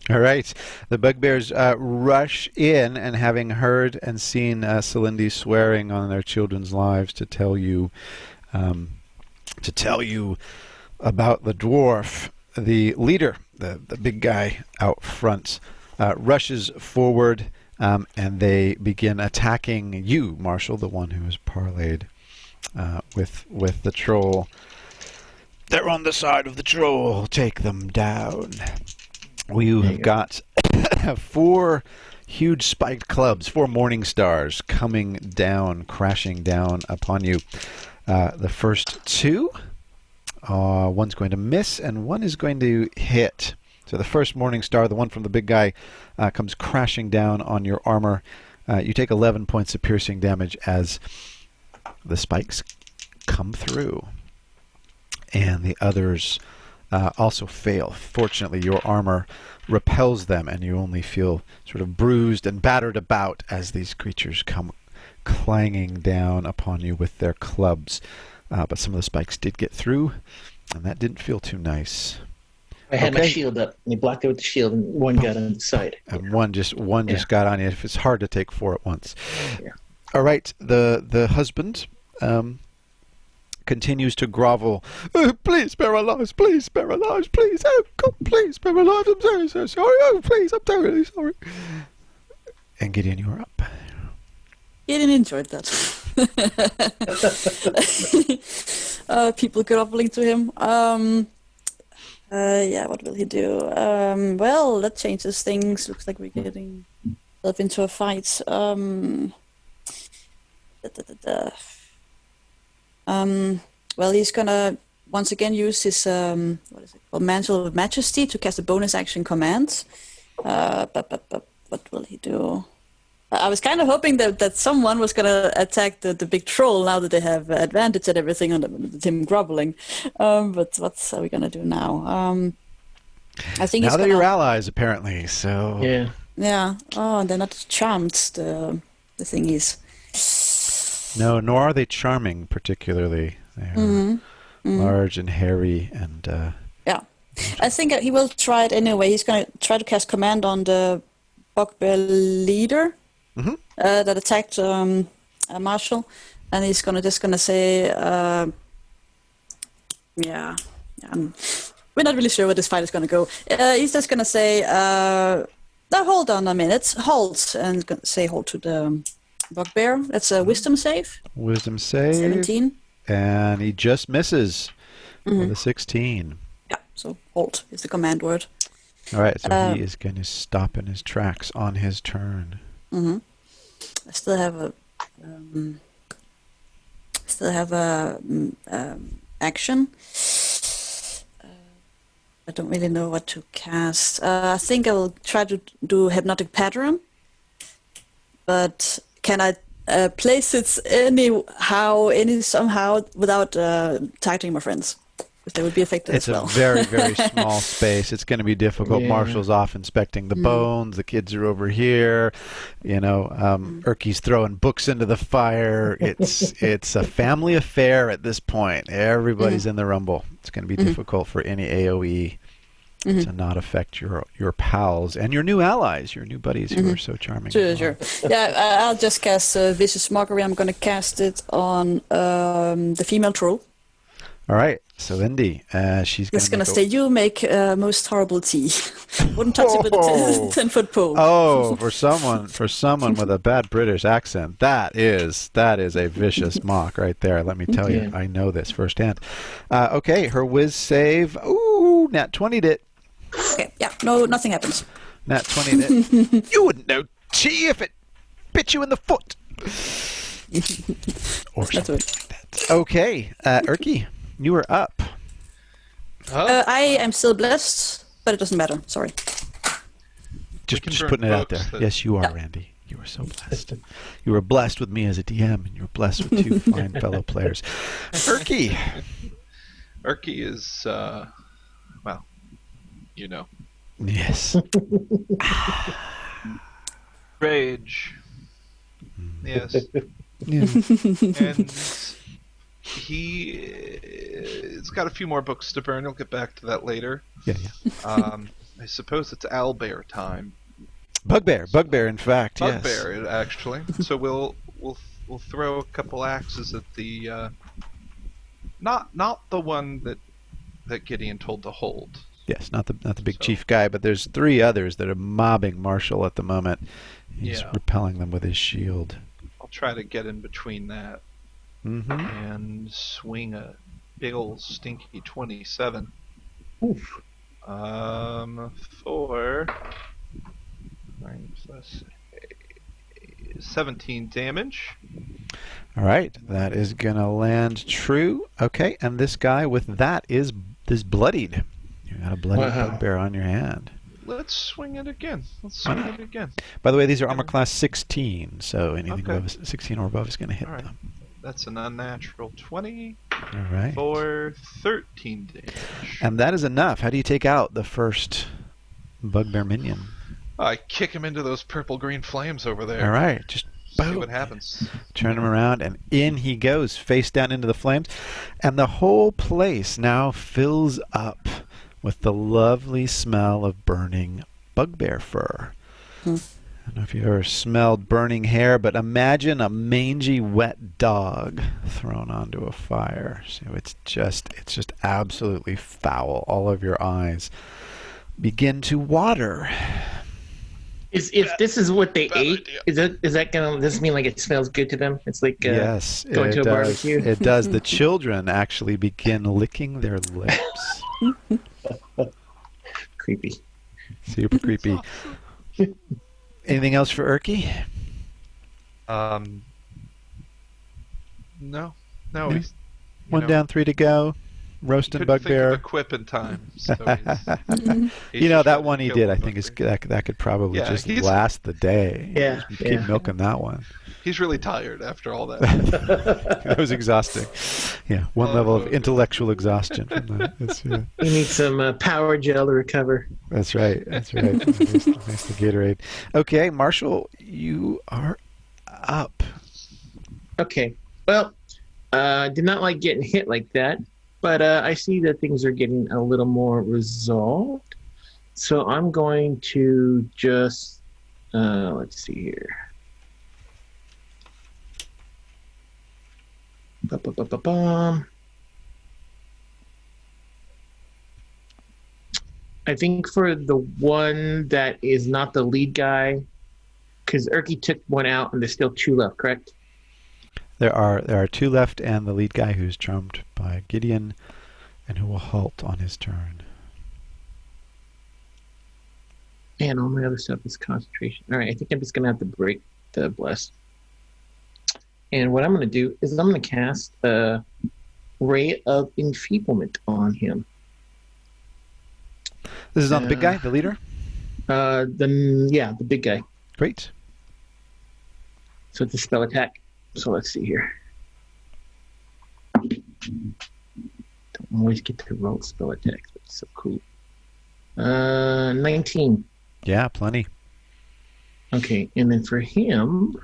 All right. The bugbears rush in, and having heard and seen Celindy swearing on their children's lives to tell you about the dwarf, the leader, the big guy out front, rushes forward, and they begin attacking you, Marshall, the one who is parlayed with the troll. They're on the side of the troll. Take them down. We have got 4 huge spiked clubs, 4 morning stars coming down, crashing down upon you. The first 2, one's going to miss and one is going to hit. So the first morning star, the one from the big guy, comes crashing down on your armor. You take 11 points of piercing damage as the spikes come through. And the others also fail. Fortunately, your armor repels them, and you only feel sort of bruised and battered about as these creatures come clanging down upon you with their clubs. But some of the spikes did get through, and that didn't feel too nice. I had my shield up, and he blocked it with the shield, and one got on the side. And one just got on you. If it's hard to take 4 at once. Yeah. All right, the husband continues to grovel. Oh, please spare our lives, please spare our lives, please. Oh, God, please spare our lives. I'm so sorry. Oh, please, I'm terribly sorry. And Gideon, you are up. Gideon enjoyed that. People groveling to him. Yeah, what will he do? Well, that changes things. Looks like we're getting into a fight. Well, he's gonna once again use his what is it called, Mantle of Majesty, to cast a bonus action command. But what will he do? I was kind of hoping that someone was gonna attack the big troll now that they have advantage and everything on him groveling. But what are we gonna do now? I think now they're your allies, apparently. So yeah. Yeah. Oh, they're not charmed. The thing is. No, nor are they charming particularly. They're large and hairy and. Yeah, I think he will try it anyway. He's going to try to cast command on the bugbear leader that attacked Marshall, and he's just gonna say, yeah. We're not really sure where this fight is going to go. He's just going to say, now hold on a minute, halt, and say halt to the bugbear. That's a wisdom save. Wisdom save. 17. And he just misses with a 16. Yeah, so halt is the command word. All right, so he is going to stop in his tracks on his turn. I still have a action. I don't really know what to cast. I think I will try to do Hypnotic Pattern, but can I place it somehow without targeting my friends? Because they would be affected as well. It's a very, very small space. It's going to be difficult. Yeah. Marshall's off inspecting the bones. The kids are over here. You know, Erki's throwing books into the fire. It's a family affair at this point. Everybody's in the rumble. It's going to be difficult for any AoE to not affect your pals and your new allies, your new buddies who are so charming. Sure. Yeah, I'll just cast Vicious Mockery. I'm going to cast it on the female troll. All right, so Lindy, she's going to say, you make most horrible tea. Wouldn't touch it with a 10-foot pole. Oh, for someone with a bad British accent, that is a vicious mock right there. Let me tell you, I know this firsthand. Okay, her whiz save. Ooh, nat 20'd it. Okay, yeah, no, nothing happens. Nat 20'd it. You wouldn't know tea if it bit you in the foot. Or something like that. Okay, Erki. You are up. I am still blessed, but it doesn't matter. Sorry. Just burn putting it out there. books that- Yes, you are, Randy. You are so blessed. You were blessed with me as a DM, and you were blessed with two fine fellow players. Erki. Erki is, well, you know, Yes. rage. Yes, Yeah. and he's got a few more books to burn. He'll get back to that later. Yeah. I suppose it's owlbear time. Bugbear, in fact, yes. Bugbear, actually. So we'll throw a couple axes at the not the one that Gideon told to hold. Yes, not the big chief guy, but there's 3 others that are mobbing Marshall at the moment. He's repelling them with his shield. I'll try to get in between that Mm-hmm. and swing a big old stinky 27. Oof. For 9 plus 17 damage. All right, that is gonna land true. Okay, and this guy with that is bloodied. You got a bloody bugbear on your hand. Let's swing it again. By the way, these are armor class 16, so anything above 16 or above is gonna hit All right. them. That's an unnatural 20 All right. for 13 damage. And that is enough. How do you take out the first bugbear minion? I kick him into those purple-green flames over there. All right, just See boom. what happens. Turn him around, and in he goes, face down into the flames. And the whole place now fills up with the lovely smell of burning bugbear fur. I don't know if you've ever smelled burning hair, but imagine a mangy, wet dog thrown onto a fire. So it's just absolutely foul. All of your eyes begin to water. If this is what they ate, idea. does this mean like it smells good to them? It's like Yes, going to a does. barbecue. It does. The children actually begin licking their lips. Creepy. Super creepy. Anything else for Erki? No. No? He's, One down, 3 to go. Roasting couldn't think bugbear. of a quip in time. So he's You know, just that trying one to he kill did, the I think, is bugbear. that could probably Yeah, just he's- last the day. Yeah, Just keep yeah. milking that one. He's really tired after all that. That was exhausting. Yeah, one level of intellectual exhaustion from that. You need some power gel to recover. That's right. Nice to Gatorade. Okay, Marshall, you are up. Okay. Well, did not like getting hit like that, but I see that things are getting a little more resolved. So I'm going to just let's see here. Ba-ba-ba-ba-bum. I think for the one that is not the lead guy, because Erki took one out and there's still 2 left, correct? There are 2 left, and the lead guy who's charmed by Gideon, and who will halt on his turn. And all my other stuff is concentration. All right, I think I'm just going to have to break the bless. And what I'm going to do is I'm going to cast a Ray of Enfeeblement on him. This is on the big guy, the leader? The big guy. Great. So it's a spell attack. So let's see here. Don't always get to roll spell attacks, but it's so cool. 19. Yeah, plenty. Okay, and then for him,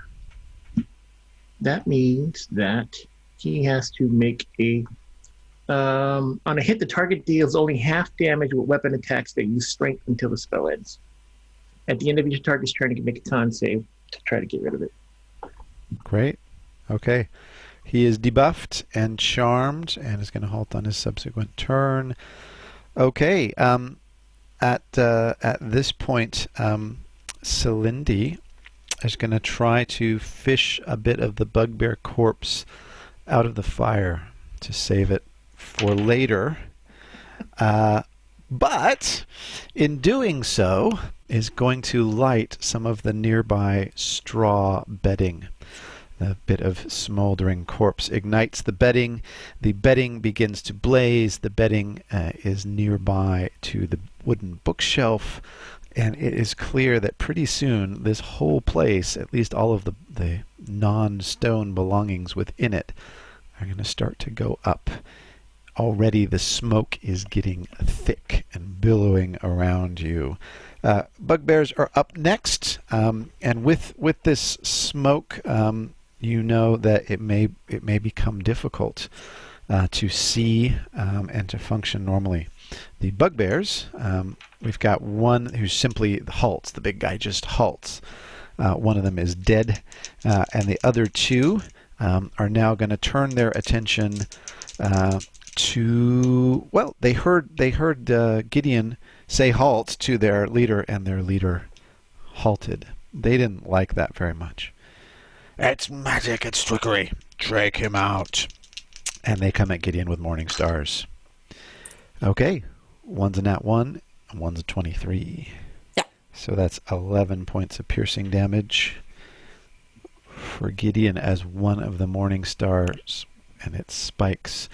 that means that he has to make a on a hit, the target deals only half damage with weapon attacks that use strength until the spell ends. At the end of each target's turn, he can make a con save to try to get rid of it. Great. Okay. He is debuffed and charmed, and is going to halt on his subsequent turn. Okay. At this point, Celindi is going to try to fish a bit of the bugbear corpse out of the fire to save it for later. But in doing so, is going to light some of the nearby straw bedding. The bit of smoldering corpse ignites the bedding. The bedding begins to blaze. The bedding is nearby to the wooden bookshelf, And it is clear that pretty soon this whole place, at least all of the non-stone belongings within it, are going to start to go up. Already the smoke is getting thick and billowing around you. Bugbears are up next, and with this smoke, you know that it may become difficult to see and to function normally. The bugbears, we've got one who simply halts. The big guy just halts. One of them is dead, and the other two are now going to turn their attention to. Well, they heard Gideon say halt to their leader, and their leader halted. They didn't like that very much. It's magic, it's trickery. Drag him out. And they come at Gideon with morning stars. Okay, one's a nat 1, and one's a 23. Yeah. So that's 11 points of piercing damage for Gideon as one of the morning stars, and its spikes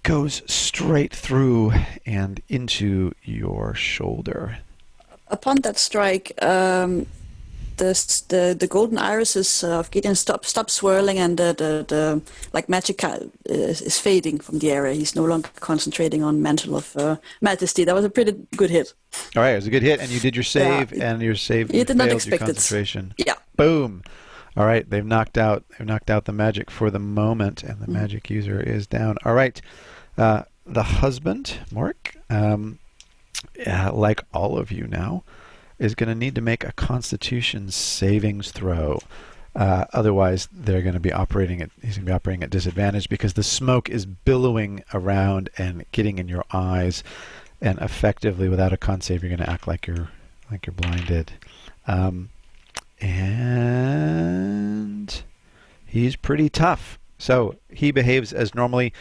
goes straight through and into your shoulder. Upon that strike, the golden irises of Gideon stop swirling, and the like magic is fading from the area. He's no longer concentrating on Mantle of Majesty. That was a pretty good hit. All right, it was a good hit, and you did your save, and your save you did not failed expect your concentration. it. Yeah. Boom. All right, they've knocked out the magic for the moment, and the magic user is down. All right, the husband, Mark, like all of you now, is going to need to make a Constitution savings throw. Otherwise, they're going to be operating at disadvantage because the smoke is billowing around and getting in your eyes, and effectively, without a con save, you're going to act like you're blinded. And he's pretty tough, so he behaves as normally.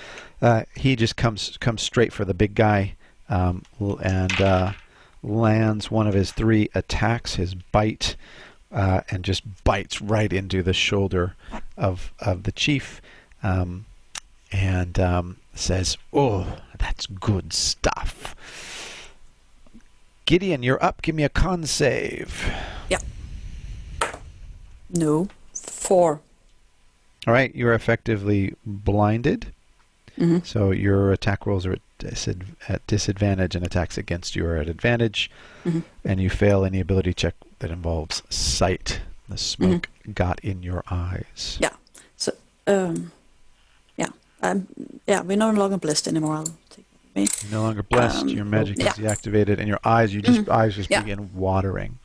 He just comes straight for the big guy, and lands one of his 3 attacks, his bite, and just bites right into the shoulder of the chief, and says, "Oh, that's good stuff." Gideon, you're up. Give me a con save. Yeah. No. 4. All right, you're effectively blinded. So your attack rolls are at disadvantage, and attacks against you are at advantage, and you fail any ability check that involves sight. The smoke got in your eyes. Yeah. So, we're no longer blessed anymore. I'll take that with me. You're no longer blessed. Your magic is deactivated, and your eyes begin watering.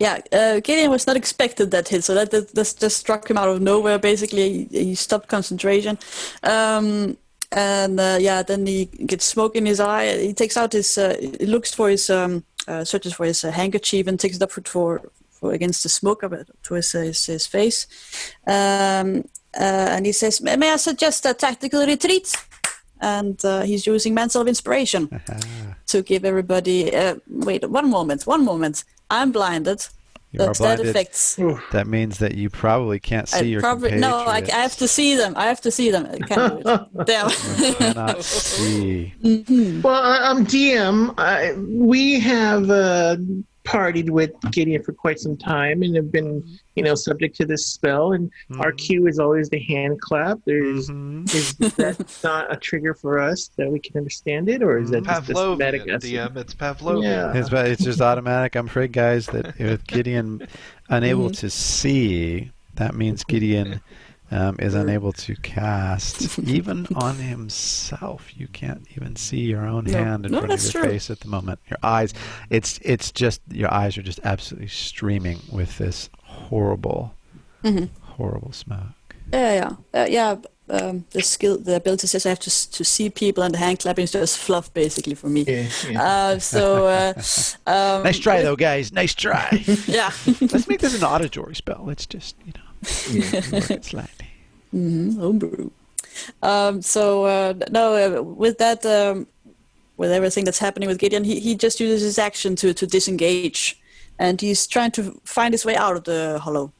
Yeah, Gideon was not expected that hit, so that just struck him out of nowhere. Basically, he stopped concentration, then he gets smoke in his eye. He takes out his, looks for his, searches for his handkerchief and takes it up for against the smoke of it to his face, and he says, "May I suggest a tactical retreat?" And he's using Mantle of Inspiration to give everybody. Wait, one moment. I'm blinded. That affects. That means that you probably can't see your compatriots. No, I have to see them. I can't do it. Damn. You cannot see. Well, I'm DM. We have partied with Gideon for quite some time and have been, subject to this spell. And our cue is always the hand clap. Is that not a trigger for us that we can understand it, or is that just a systematic DM? It's Pavlovian. Yeah. It's just automatic. I'm afraid, guys, that with Gideon unable to see, that means Gideon is unable to cast even on himself. You can't even see your own hand in front of your face at the moment. Your eyes, it's just your eyes are just absolutely streaming with this horrible smoke. The ability says I have to see people, and the hand clapping is just fluff basically for me. Nice try though, guys. Nice try. Yeah. Let's make this an auditory spell. Let's just work it slightly. Homebrew. With that, with everything that's happening with Gideon, he just uses his action to disengage, and he's trying to find his way out of the hollow.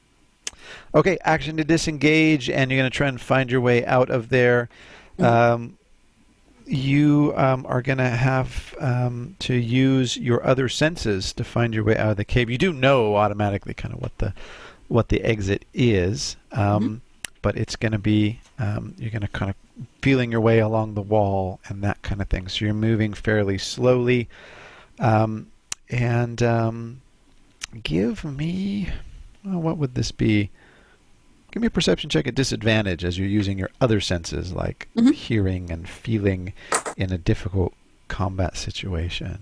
Okay, action to disengage, and you're going to try and find your way out of there. you are going to have to use your other senses to find your way out of the cave. You do know automatically kind of what the exit is, but it's going to be you're going to kind of feeling your way along the wall and that kind of thing. So you're moving fairly slowly, and give me what would this be? Give me a perception check at disadvantage as you're using your other senses, like hearing and feeling in a difficult combat situation.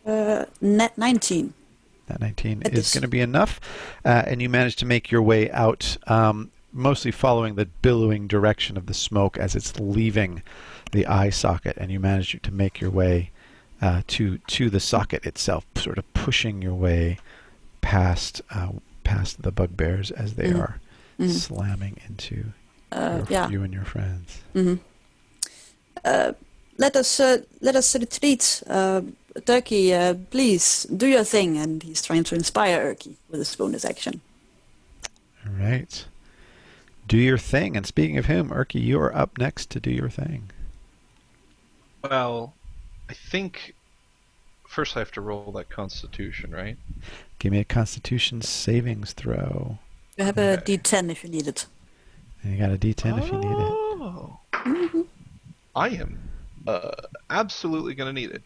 Net 19. That 19 is going to be enough, and you manage to make your way out, mostly following the billowing direction of the smoke as it's leaving the eye socket, and you manage to make your way to the socket itself, sort of pushing your way past the bugbears as they are slamming into you and your friends. Let us retreat. Turkey, please do your thing. And he's trying to inspire Erki with his bonus action. All right. Do your thing. And speaking of him, Erki, you are up next to do your thing. Well, I think first I have to roll that Constitution, right? Give me a Constitution savings throw. You have a D10 if you need it. And you got a D10 if you need it. Oh. I am absolutely going to need it.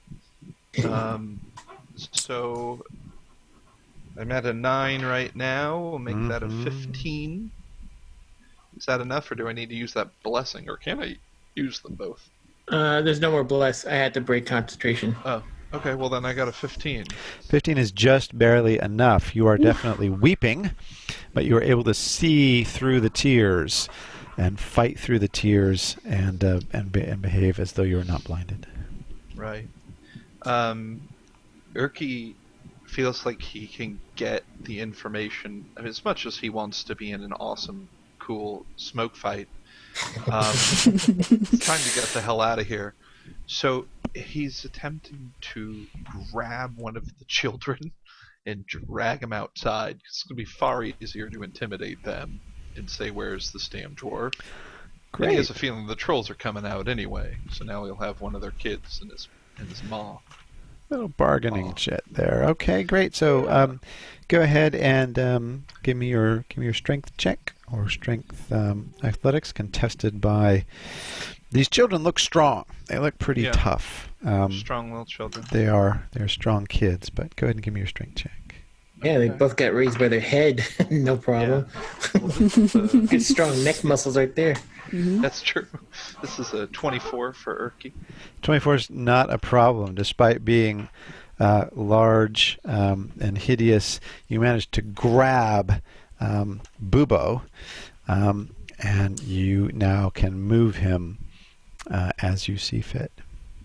So I'm at a 9 right now. We'll make that a 15. Is that enough, or do I need to use that blessing, or can I use them both? There's no more bless. I had to break concentration. Oh, okay. Well, then I got a 15. 15 is just barely enough. You are definitely weeping, but you are able to see through the tears and fight through the tears and behave as though you are not blinded. Right. Erki feels like he can get the information. I mean, as much as he wants to be in an awesome, cool smoke fight, trying to get the hell out of here. So he's attempting to grab one of the children and drag him outside. It's going to be far easier to intimidate them and say, "Where's this damn dwarf?" Great. And he has a feeling the trolls are coming out anyway, so now he'll have one of their kids in his maw. Little bargaining chit there. Okay, great. So go ahead and give me your strength check or strength athletics contested by these children. Look strong. They look pretty tough. Strong little children. They're strong kids. But go ahead and give me your strength check. Yeah, they both got raised by their head. No problem. Yeah. Well, Good strong neck muscles right there. that's true. This is a 24 for Erki. 24 is not a problem, despite being large and hideous. You managed to grab Bubo, and you now can move him as you see fit.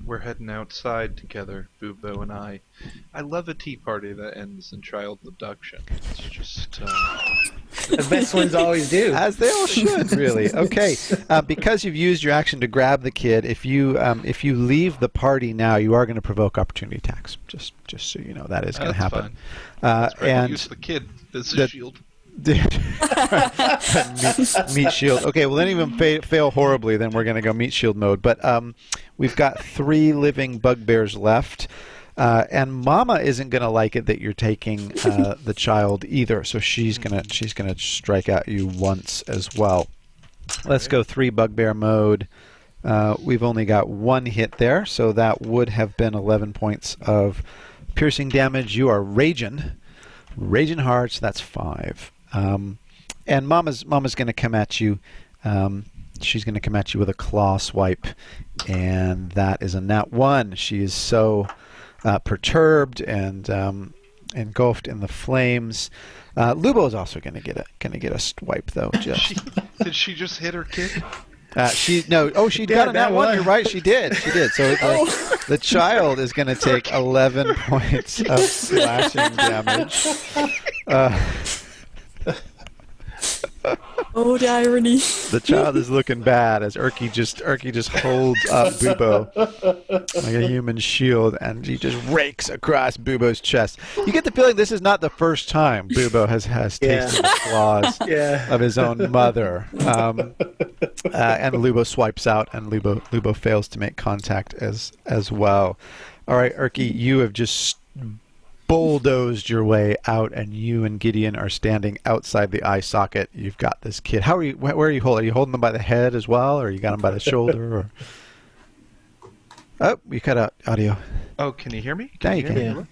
We're heading outside together, Bubo and I. I love a tea party that ends in child abduction. It's just The best ones always do. As they all should, really. Okay, because you've used your action to grab the kid, if you leave the party now, you are going to provoke opportunity attacks. Just so you know, that is going to happen. fine. That's right. And Use the kid as a shield. meat shield. Okay, well, any of them fail horribly, then we're going to go meat shield mode. But we've got 3 living bugbears left. And Mama isn't going to like it that you're taking the child either, so she's gonna strike at you once as well. Let's go 3 bugbear mode. We've only got 1 hit there, so that would have been 11 points of piercing damage. You are raging hard, so that's 5. And Mama's going to come at you. She's going to come at you with a claw swipe, and that is a nat 1. She is so perturbed and engulfed in the flames. Lubo is also going to get a swipe though. Did she just hit her kid? She got a nat 1. You're right. She did. So the child is going to take 11 points of slashing damage. Oh, the irony. The child is looking bad as Erki just holds up Bubo like a human shield, and he just rakes across Bubo's chest. You get the feeling this is not the first time Bubo has tasted the claws of his own mother. And Lubo swipes out, and Lubo fails to make contact as well. All right, Erki, you have just bulldozed your way out, and you and Gideon are standing outside the eye socket. You've got this kid. How are you? Where are you holding? Are you holding them by the head as well, or you got them by the shoulder? Or oh, you cut out audio. Oh, can you hear me? Now you can. Hear me?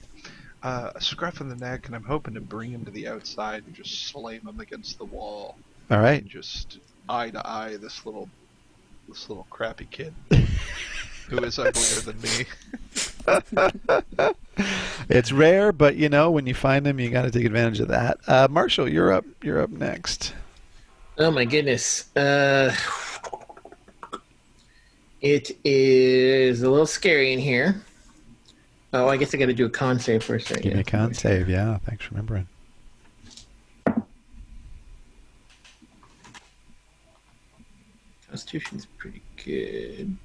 A scruff in the neck, and I'm hoping to bring him to the outside and just slam him against the wall. All right. And just eye to eye this little crappy kid who is uglier than me. It's rare, but you know, when you find them, you got to take advantage of that. Marshall, you're up. You're up next. Oh my goodness. It is a little scary in here. Oh, I guess I got to do a con save first. Right? Give me a con save. Yeah, thanks for remembering. Constitution's pretty good.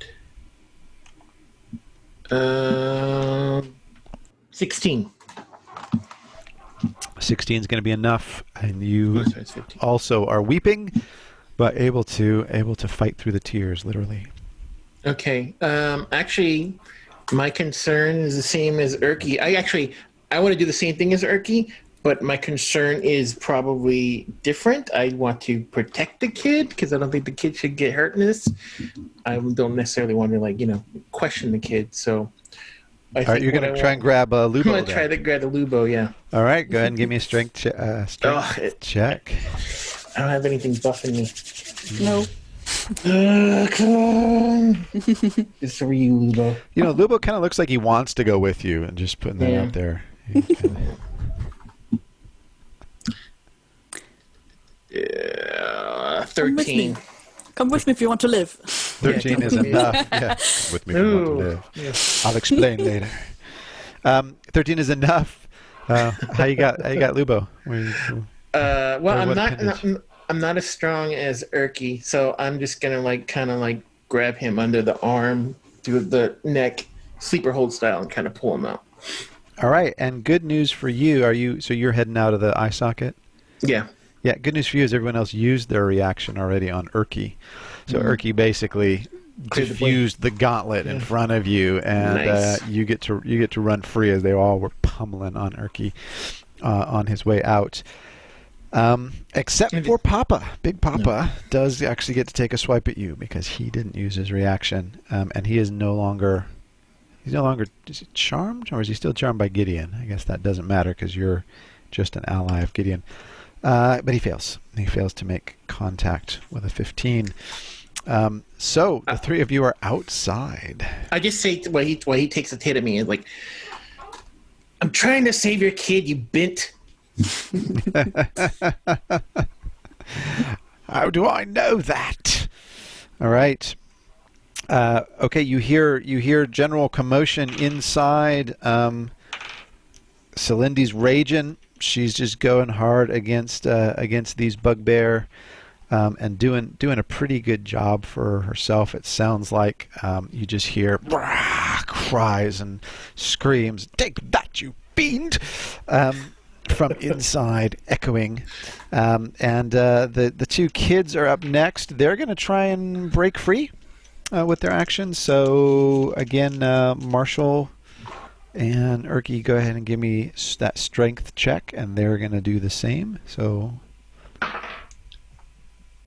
16. 16 is going to be enough, and you Oh, sorry, it's 15. also are weeping, but able to fight through the tears, literally. Okay. Actually, my concern is the same as Erki. I want to do the same thing as Erki, but my concern is probably different. I want to protect the kid because I don't think the kid should get hurt in this. I don't necessarily want to, question the kid. So, All right, you're going to try and grab a Lubo. I'm going to try to grab the Lubo. Yeah. All right, go ahead and give me a strength check. Check. I don't have anything buffing me. No. Come on. It's for you, Lubo. You know, Lubo kind of looks like he wants to go with you, and just putting that out there. Yeah, 13. Come with me if you want to live. 13 is enough. Yeah. With me if you want to live. Yeah. I'll explain later. 13 is enough. How you got Lubo? Well, I'm not as strong as Erki, so I'm just gonna kind of grab him under the arm, through the neck, sleeper hold style, and kind of pull him out. All right, and good news for you. So you're heading out of the eye socket? Yeah. Yeah, good news for you is everyone else used their reaction already on Erki. So Erki basically diffused the gauntlet in front of you, and Nice. you get to run free as they all were pummeling on Erki on his way out. Except for Papa. Big Papa does actually get to take a swipe at you because he didn't use his reaction, and he is no longer. He's no longer. Is he charmed, or is he still charmed by Gideon? I guess that doesn't matter because you're just an ally of Gideon. But he fails. He fails to make contact with a 15. So the three of you are outside. I just say while he takes a hit at me, I'm trying to save your kid, you bint. How do I know that? All right. Okay, you hear general commotion inside. Celindy's raging. She's just going hard against these bugbear, and doing a pretty good job for herself. It sounds like you just hear cries and screams. "Take that, you fiend!" From inside, echoing. And the two kids are up next. They're going to try and break free with their actions. So again, Marshall and Erki, go ahead and give me that strength check, and they're going to do the same. So,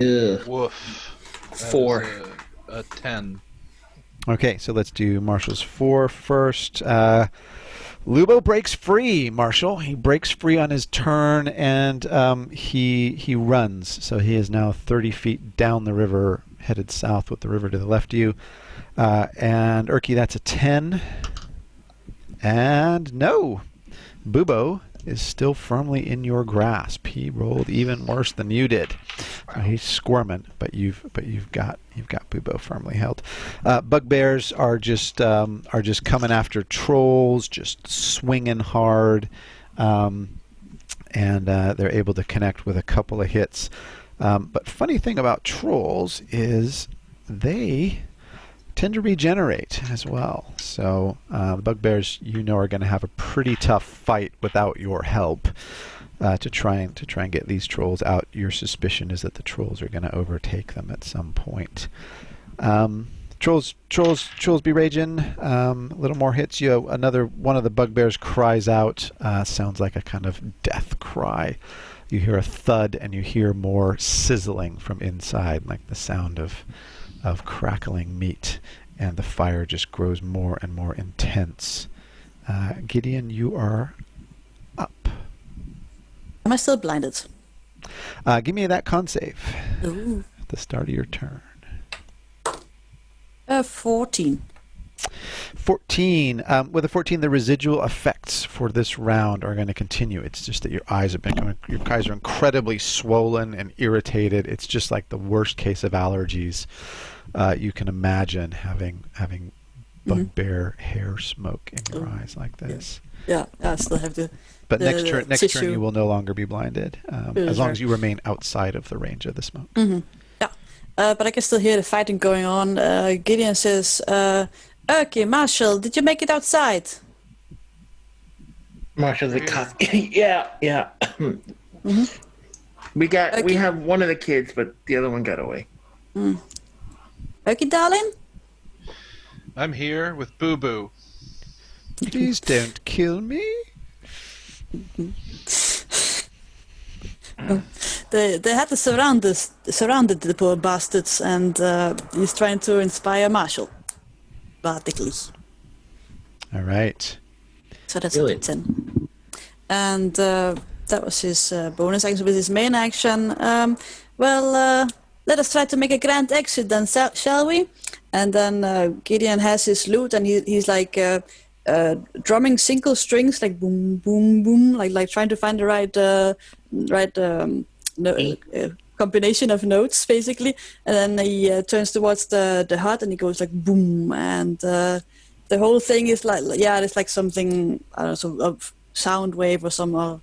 Woof. That 4. is a 10. okay, so let's do Marshall's 4 first. Lubo breaks free, Marshall. He breaks free on his turn, and he runs. So he is now 30 feet down the river, headed south with the river to the left of you. And Erki, that's a 10. And no, Bubo is still firmly in your grasp. He rolled even worse than you did. So he's squirming, but you've got Bubo firmly held. Bugbears are just coming after trolls, just swinging hard, and they're able to connect with a couple of hits. But funny thing about trolls is they tend to regenerate as well. So the bugbears, are going to have a pretty tough fight without your help to try and get these trolls out. Your suspicion is that the trolls are going to overtake them at some point. Trolls be raging. A little more hits you. Another one of the bugbears cries out. Sounds like a kind of death cry. You hear a thud, and you hear more sizzling from inside, like the sound of crackling meat, and the fire just grows more and more intense. Gideon, you are up. Am I still blinded? Give me that con save Ooh. at the start of your turn. 14. 14. With a 14, the residual effects for this round are going to continue. It's just that your eyes are incredibly swollen and irritated. It's just like the worst case of allergies you can imagine, having bugbear hair smoke in your eyes like this. Yeah, I still have to. But next turn tissue. you will no longer be blinded, as long as you remain outside of the range of the smoke. Mm-hmm. Yeah, but I can still hear the fighting going on. Gideon says, "Erki, Marshall, did you make it outside?" Marshall's a cop. Yeah. Mm-hmm. We have one of the kids, but the other one got away. Erki, darling? I'm here with Boo Boo. Please don't kill me. They had to surrounded the poor bastards, and he's trying to inspire Marshall. Basically. All right. So that's Really? a 10. And that was his bonus action. With his main action, let us try to make a grand exit then, shall we? And then Gideon has his lute, and he's like drumming single strings, like boom, boom, boom, like trying to find the right combination of notes, basically. And then he turns towards the hut, and he goes like boom, and the whole thing is like, it's like something, I don't know, some sound wave or some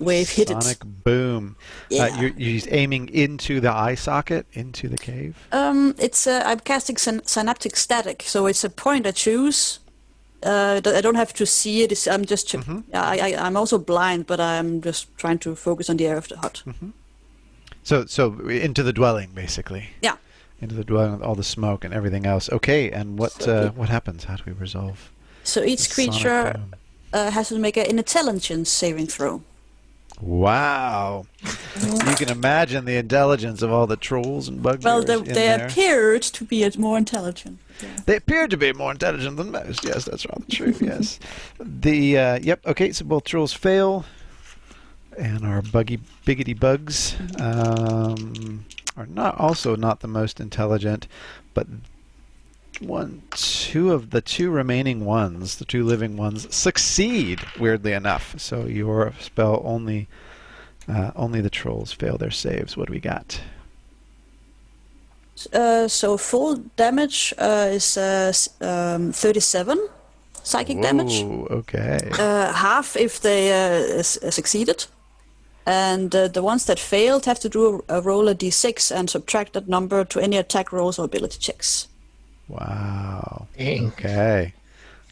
wave hit it. Sonic boom. Yeah. You're aiming into the eye socket, into the cave? It's I'm casting synaptic static, so it's a point I choose. I don't have to see it. I'm just I'm also blind, but I'm just trying to focus on the air of the hut. Mm-hmm. So into the dwelling, basically. Yeah. Into the dwelling with all the smoke and everything else. Okay, and what happens? How do we resolve? So each the sonic creature boom? has to make an intelligence saving throw. Wow. You can imagine the intelligence of all the trolls and bugbears. Well, in they there. appeared to be more intelligent. Yeah. They appear to be more intelligent than most. Yes, that's rather true. Yes. Okay. So both trolls fail, and our biggity bugs are not the most intelligent, but two of the two remaining ones, the two living ones, succeed. Weirdly enough, so your spell only the trolls fail their saves. What do we got? So full damage is 37 psychic damage. Okay. Half if they succeeded. And the ones that failed have to do a roll a d6 and subtract that number to any attack rolls or ability checks. Wow. Dang. Okay.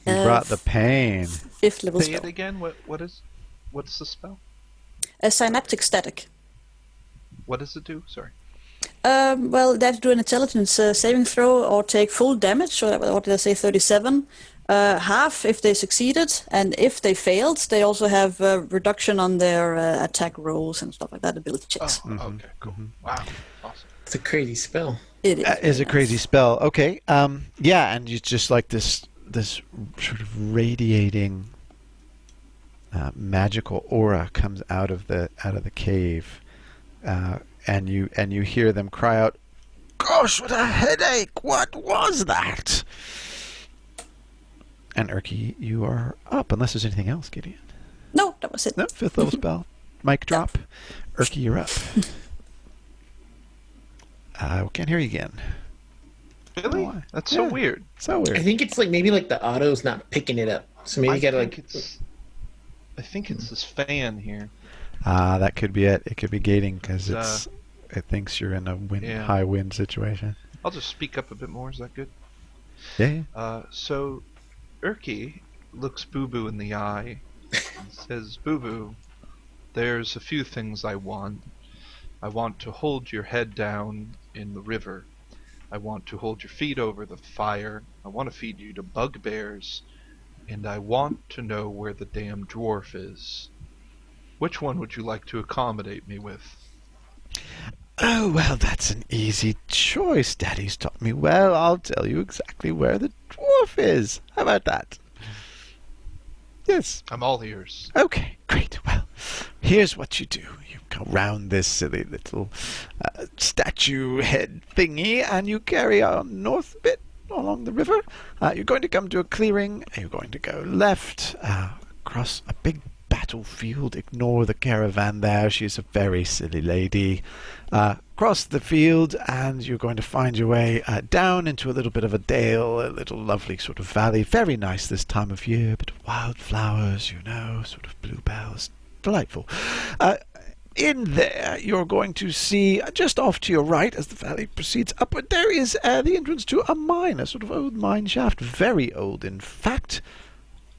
You brought the pain. 5th level Say it spell. again. What's the spell? A synaptic static. What does it do? Sorry. They have to do an intelligence saving throw or take full damage. So what did I say? 37. Half if they succeeded, and if they failed, they also have reduction on their attack rolls and stuff like that, ability checks. Oh, okay, cool. Mhm. Wow, awesome. It's a crazy spell. It is. Is a crazy spell. Okay. And it's just like this sort of radiating magical aura comes out of the cave, and you hear them cry out, "Gosh, what a headache! What was that?" And Erki, you are up, unless there's anything else, Gideon. No, that was it. No, 5th level spell. Mic drop. Erki, you're up. I can't hear you again. Really? Why? That's so Yeah. weird. So I weird. think it's like maybe like the auto's not picking it up. So maybe you gotta I think it's this fan here. That could be it. It could be gating because it's it thinks you're in a Yeah. high wind situation. I'll just speak up a bit more. Is that good? Yeah. So Erki looks Boo Boo in the eye and says, Boo Boo, there's a few things I want. I want to hold your head down in the river. I want to hold your feet over the fire. I want to feed you to bugbears. And I want to know where the damn dwarf is. Which one would you like to accommodate me with? Oh, well, that's an easy choice. Daddy's taught me well. I'll tell you exactly where the dwarf is. How about that? Yes. I'm all ears. Okay, great. Well, here's what you do. You go round this silly little statue head thingy, and you carry on north a bit along the river. You're going to come to a clearing. You're going to go left across a big battlefield. Ignore the caravan there. She's a very silly lady. Cross the field, and you're going to find your way down into a little bit of a dale, a little lovely sort of valley. Very nice this time of year. A bit of wildflowers, you know, sort of bluebells. Delightful. In there, you're going to see, just off to your right, as the valley proceeds upward, there is the entrance to a mine, a sort of old mine shaft. Very old, in fact.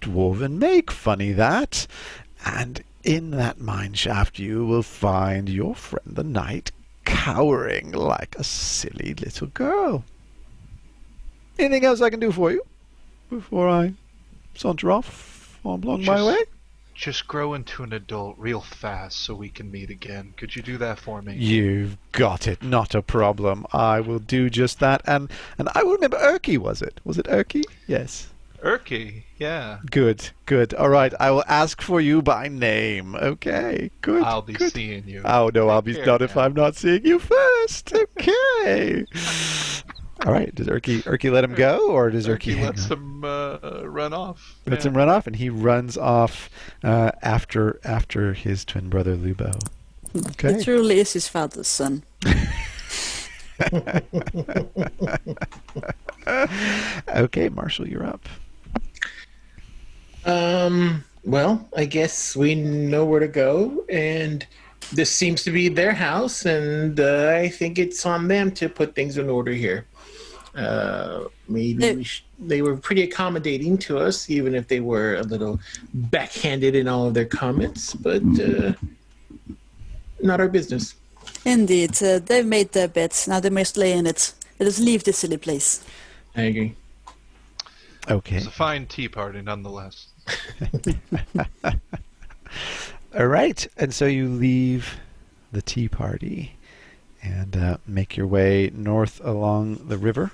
Dwarven make, funny that. And in that mine shaft you will find your friend the knight cowering like a silly little girl. Anything else I can do for you before I saunter off along my way? Just grow into an adult real fast so we can meet again. Could you do that for me? You've got it. Not a problem. I will do just that. And I will remember Erki, was it? Was it Erki? Yes. Erki, yeah. Good. All right. I will ask for you by name. Okay. Good. I'll be good. seeing you. Oh, no, I'll be Take not care if now. I'm not seeing you first. Okay. All right. Does Erki let him go, or does Erki hang lets on? him run off. Lets Yeah. him run off, and he runs off after his twin brother Lubo. Okay. It truly is his father's son. Okay, Marshall, you're up. Well, I guess we know where to go, and this seems to be their house, and I think it's on them to put things in order here. Maybe they were pretty accommodating to us, even if they were a little backhanded in all of their comments, but not our business. Indeed, they've made their beds. Now they must lay in it. Let us leave this silly place. I agree. Okay. It's a fine tea party nonetheless. All right, and so you leave the tea party and make your way north along the river.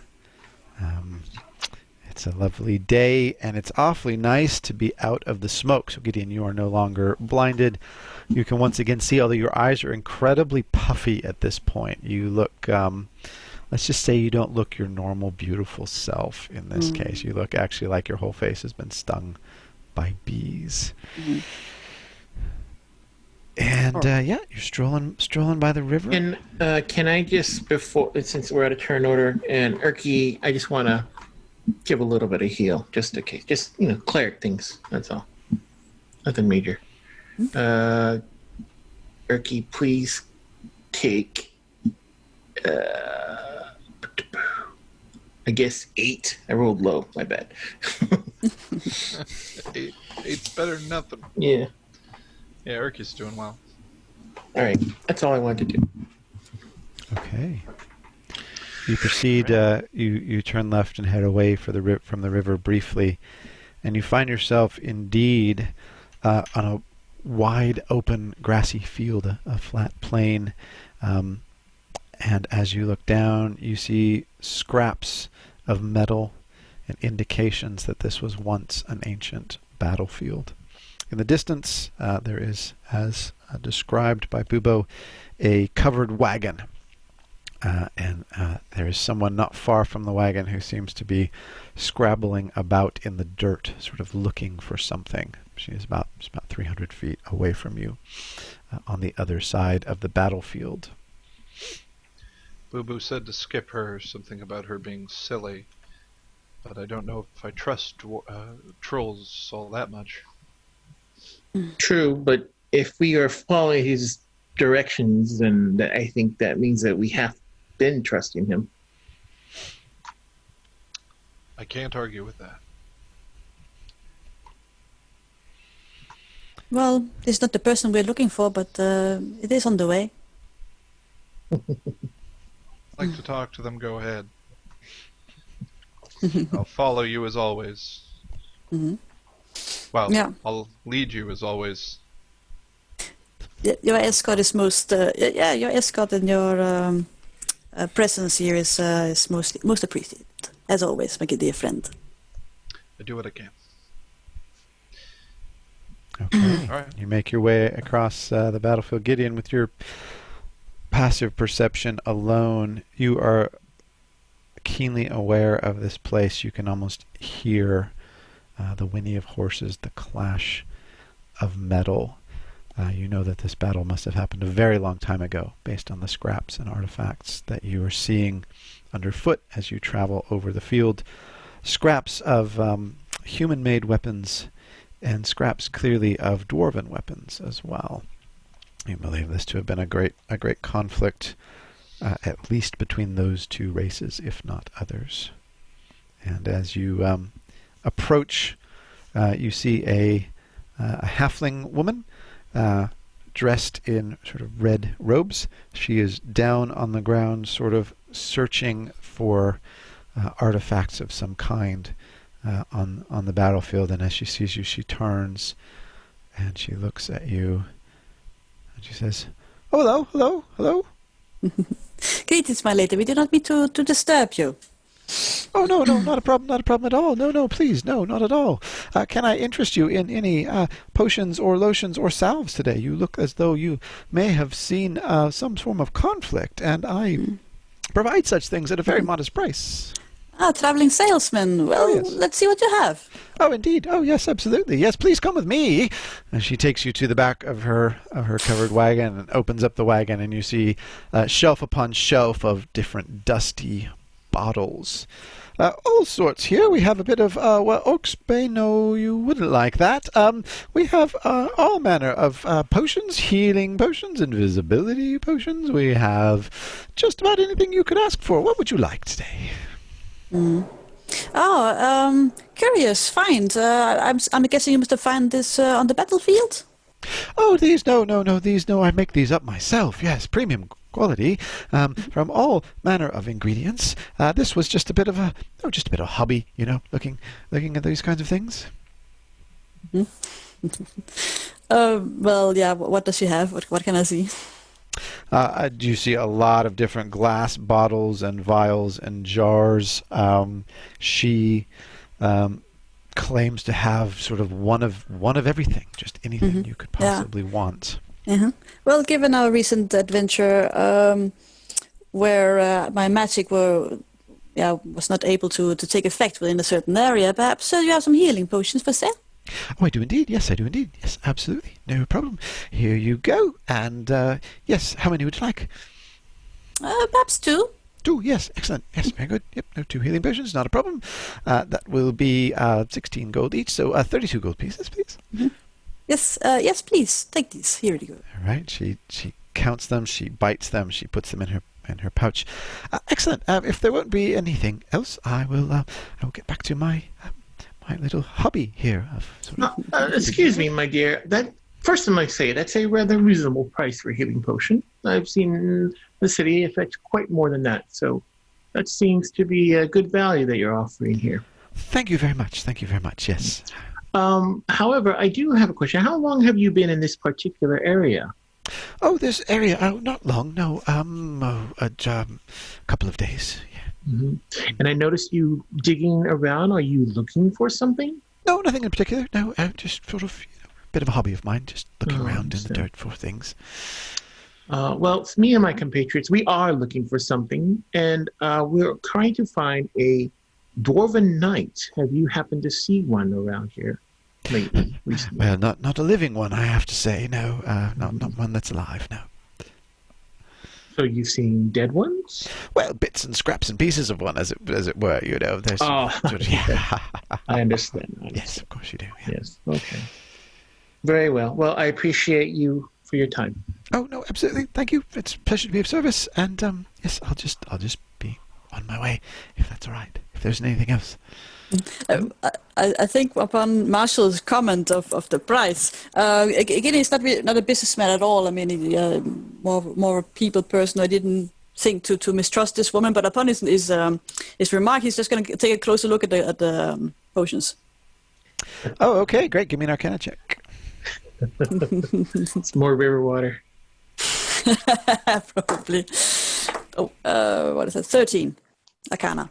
It's a lovely day, and it's awfully nice to be out of the smoke. So, Gideon, you are no longer blinded. You can once again see, although your eyes are incredibly puffy at this point. You look, let's just say you don't look your normal, beautiful self in this case. You look actually like your whole face has been stung by bees. And yeah, you're strolling by the river. And can I just, before, since we're out of turn order, and Erki, I just want to give a little bit of heal, just in case. Just, cleric things, that's all. Nothing major. Erki, please take, I guess 8. I rolled low, my bad. Eight's better than nothing. Yeah. Yeah, Erki's doing well. All right. That's all I wanted to do. Okay. You proceed. You turn left and head away from the river briefly, and you find yourself indeed on a wide open grassy field, a flat plain. And as you look down, you see scraps of metal and indications that this was once an ancient battlefield. In the distance, there is, as described by Bubo, a covered wagon. And there is someone not far from the wagon who seems to be scrabbling about in the dirt, sort of looking for something. She is about 300 feet away from you on the other side of the battlefield. Boo Boo said to skip her, something about her being silly. But I don't know if I trust trolls all that much. True, but if we are following his directions, and I think that means that we have been trusting him. I can't argue with that. Well, he's not the person we're looking for, but it is on the way. I'd like to talk to them. Go ahead. I'll follow you as always. Hmm. Well, Yeah. I'll lead you as always. Your escort is most. Your escort and your presence here is most appreciated, as always, my good dear friend. I do what I can. Okay. All right. You make your way across the battlefield. Gideon, with your passive perception alone, you are keenly aware of this place. You can almost hear the whinny of horses, the clash of metal. You know that this battle must have happened a very long time ago, based on the scraps and artifacts that you are seeing underfoot as you travel over the field. Scraps of human-made weapons and scraps clearly of dwarven weapons as well. You believe this to have been a great conflict, at least between those two races, if not others. And as you approach, you see a halfling woman dressed in sort of red robes. She is down on the ground, sort of searching for artifacts of some kind on the battlefield. And as she sees you, she turns and she looks at you and she says, "Oh, hello, hello, hello." Greetings, my lady. We do not mean to disturb you. "Oh, no, not a problem at all. No, please, no, not at all. Can I interest you in any potions or lotions or salves today? You look as though you may have seen some form of conflict, and I provide such things at a very modest price." Ah, traveling salesman. Well, yes. let's see what you have. "Oh, indeed. Oh, yes, absolutely. Yes, please come with me." And she takes you to the back of her covered wagon and opens up the wagon, and you see shelf upon shelf of different dusty bottles. All sorts here. We have a bit of, Oxbay, no, you wouldn't like that. We have all manner of potions, healing potions, invisibility potions. We have just about anything you could ask for. What would you like today? Oh, curious find. I'm guessing you must have found this on the battlefield? Oh, these, no, I make these up myself. Yes, premium quality, from all manner of ingredients. This was just a bit of a hobby, looking at these kinds of things. Well, yeah, what does she have? What can I see? You see a lot of different glass bottles and vials and jars. She claims to have sort of one of everything, just anything you could possibly want. Well, given our recent adventure, where my magic was not able to take effect within a certain area, perhaps you have some healing potions for sale? Oh, I do indeed. Yes, I do indeed. Yes, absolutely. No problem. Here you go. And yes, how many would you like? Perhaps two. Two, yes. Excellent. Yes, very good. Yep, no, 2 healing potions, not a problem. That will be 16 gold each, so 32 gold pieces, please. Yes, please. Take these. Here you go. All right. She counts them, she bites them, she puts them in her pouch. Excellent. If there won't be anything else, I will get back to my little hobby here of sort of Excuse me, my dear. That first, I might say that's a rather reasonable price for a healing potion. I've seen the city fetch quite more than that, so that seems to be a good value that you're offering here. Thank you very much. Thank you very much. Yes. However, I do have a question. How long have you been in this particular area? Oh, this area. Oh, not long. No. A couple of days. Yeah. And I noticed you digging around. Are you looking for something? No, nothing in particular. No, just sort of a bit of a hobby of mine, just looking around in the dirt for things. Well, it's me and my compatriots, we are looking for something, and we're trying to find a dwarven knight. Have you happened to see one around here lately, recently? Well, not a living one, I have to say. No, not one that's alive. No. So you've seen dead ones? Well, bits and scraps and pieces of one, as it were. There's sort of, yeah. I understand. Yes, of course you do. Yeah. Yes. Okay. Very well. Well, I appreciate you for your time. Oh no, absolutely. Thank you. It's a pleasure to be of service. And yes, I'll just be on my way if that's all right. If there's anything else. I think upon Marshall's comment of the price, again, he's not a businessman at all. I mean, more a people person. I didn't think to mistrust this woman, but upon his remark, he's just going to take a closer look at the potions. Oh, okay, great. Give me an Arcana check. It's more river water. Probably. Oh, what is that? 13 Arcana.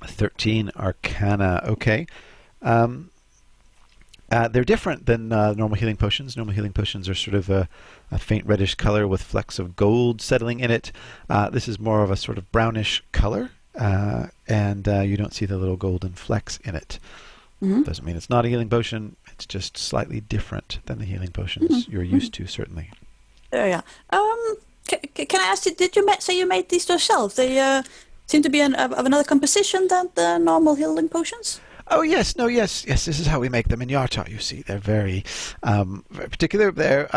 13 Arcana. Okay. They're different than normal healing potions. Normal healing potions are sort of a faint reddish color with flecks of gold settling in it. This is more of a sort of brownish color, and you don't see the little golden flecks in it. Mm-hmm. Doesn't mean it's not a healing potion. It's just slightly different than the healing potions you're used to, certainly. Yeah. Can I ask you? Did you say you made these yourself? They seem to be of another composition than the normal healing potions. Oh yes, yes. This is how we make them in Yarta. You see, they're very particular. Their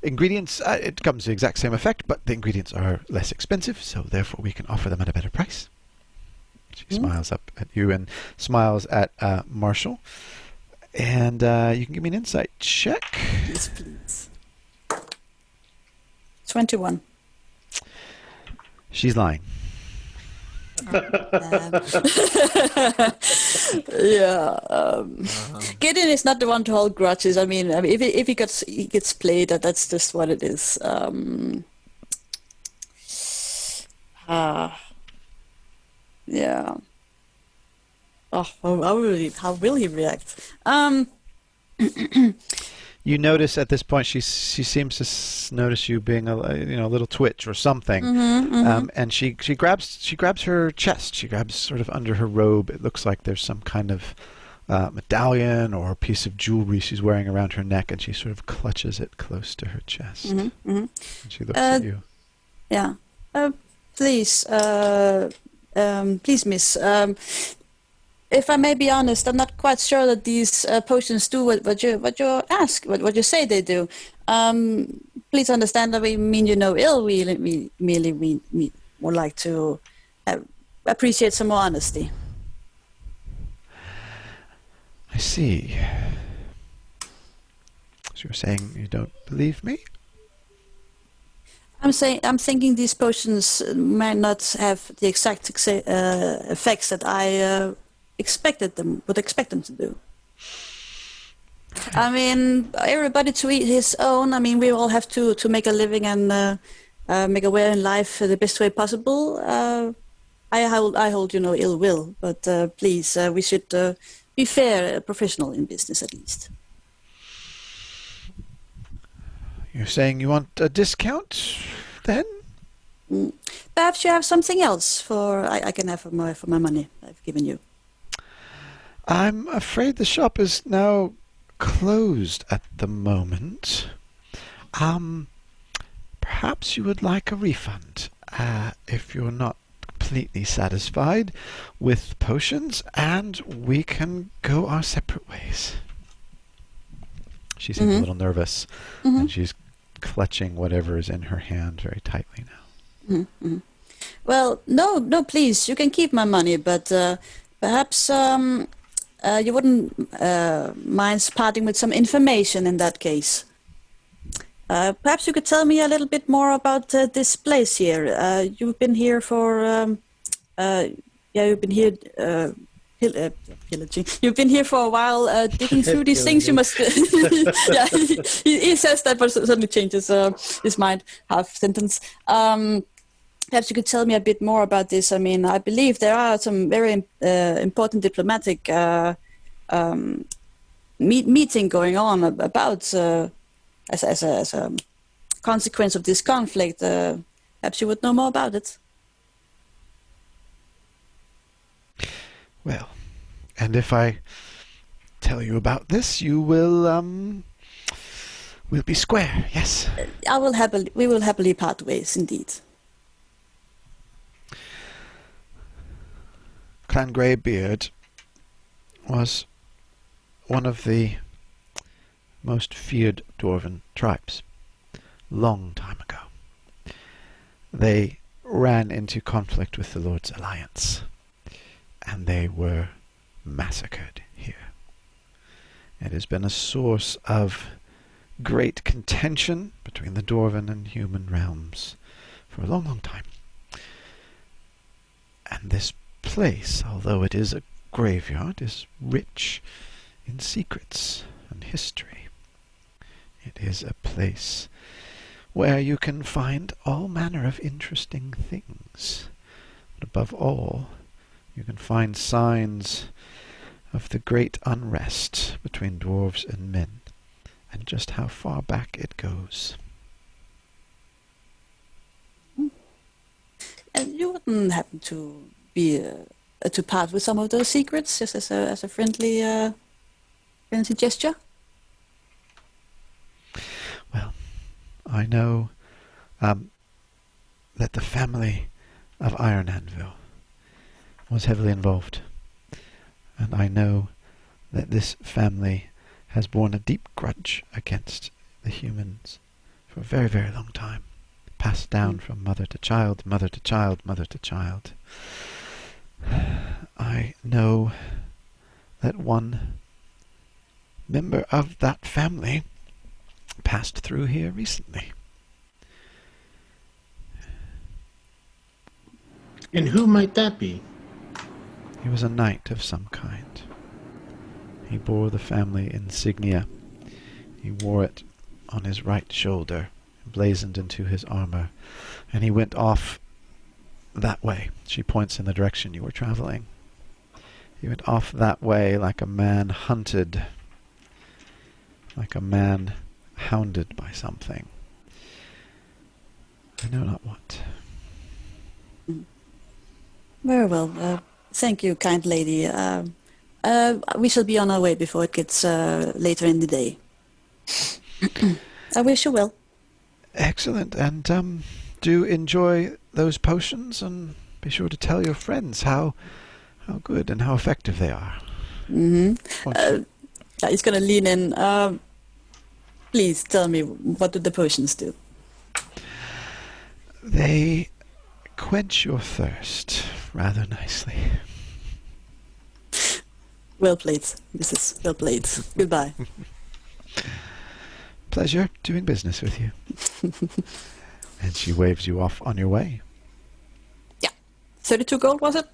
ingredients. It comes to the exact same effect, but the ingredients are less expensive, so therefore we can offer them at a better price. She smiles up at you and smiles at Marshall, and you can give me an insight check. Yes, please. 21. She's lying. Gideon is not the one to hold grudges. I mean if he gets played, that's just what it is. Yeah. Oh, how will he react? You notice at this point she seems to notice you being a little twitch or something, and she grabs her chest. She grabs sort of under her robe. It looks like there's some kind of medallion or piece of jewelry she's wearing around her neck, and she sort of clutches it close to her chest. And she looks at you. Yeah. Please, miss. If I may be honest, I'm not quite sure that these potions do what you say they do. Please understand that we mean you no ill. We merely would like to appreciate some more honesty. I see. So you're saying you don't believe me? I'm thinking these potions might not have the exact effects that I would expect them to do. I mean, everybody to eat his own. I mean, we all have to make a living and make a way in life the best way possible. I hold no ill will, but please, we should be fair, professional in business at least. You're saying you want a discount, then? Perhaps you have something else I can have for my money I've given you. I'm afraid the shop is now closed at the moment. Perhaps you would like a refund if you're not completely satisfied with potions, and we can go our separate ways. She seems a little nervous, and she's clutching whatever is in her hand very tightly now. Well, no, please, you can keep my money, but perhaps you wouldn't mind parting with some information in that case. Perhaps you could tell me a little bit more about this place here. You've been here for you've been here pillaging. You've been here for a while, digging through these things. You must. Yeah, he says that, but suddenly changes his mind half sentence. Perhaps you could tell me a bit more about this. I mean, I believe there are some very important diplomatic meeting going on about as a consequence of this conflict. Perhaps you would know more about it. Well, and if I tell you about this, you will we'll be square. Yes. We will happily part ways, indeed. Clan Greybeard was one of the most feared dwarven tribes. long time ago. They ran into conflict with the Lord's Alliance, and they were massacred here. It has been a source of great contention between the dwarven and human realms for a long, long time. And this place, although it is a graveyard, is rich in secrets and history. It is a place where you can find all manner of interesting things. But above all, you can find signs of the great unrest between dwarves and men, and just how far back it goes. And you wouldn't happen to be to part with some of those secrets, just as a friendly gesture? Well, I know that the family of Iron Anvil was heavily involved, and I know that this family has borne a deep grudge against the humans for a very, very long time, passed down from mother to child, mother to child, mother to child. I know that one member of that family passed through here recently. And who might that be? He was a knight of some kind. He bore the family insignia. He wore it on his right shoulder, emblazoned into his armor, and he went off that way. She points in the direction you were traveling. He went off that way like a man hunted, like a man hounded by something. I know not what. Very well. Thank you, kind lady. We shall be on our way before it gets later in the day. I wish you well. Excellent, and do enjoy those potions, and be sure to tell your friends how good and how effective they are. He's going to lean in. Please tell me, what do the potions do? They quench your thirst rather nicely. Well played. This is well played. Goodbye. Pleasure doing business with you. And she waves you off on your way. Yeah. 32 gold, was it?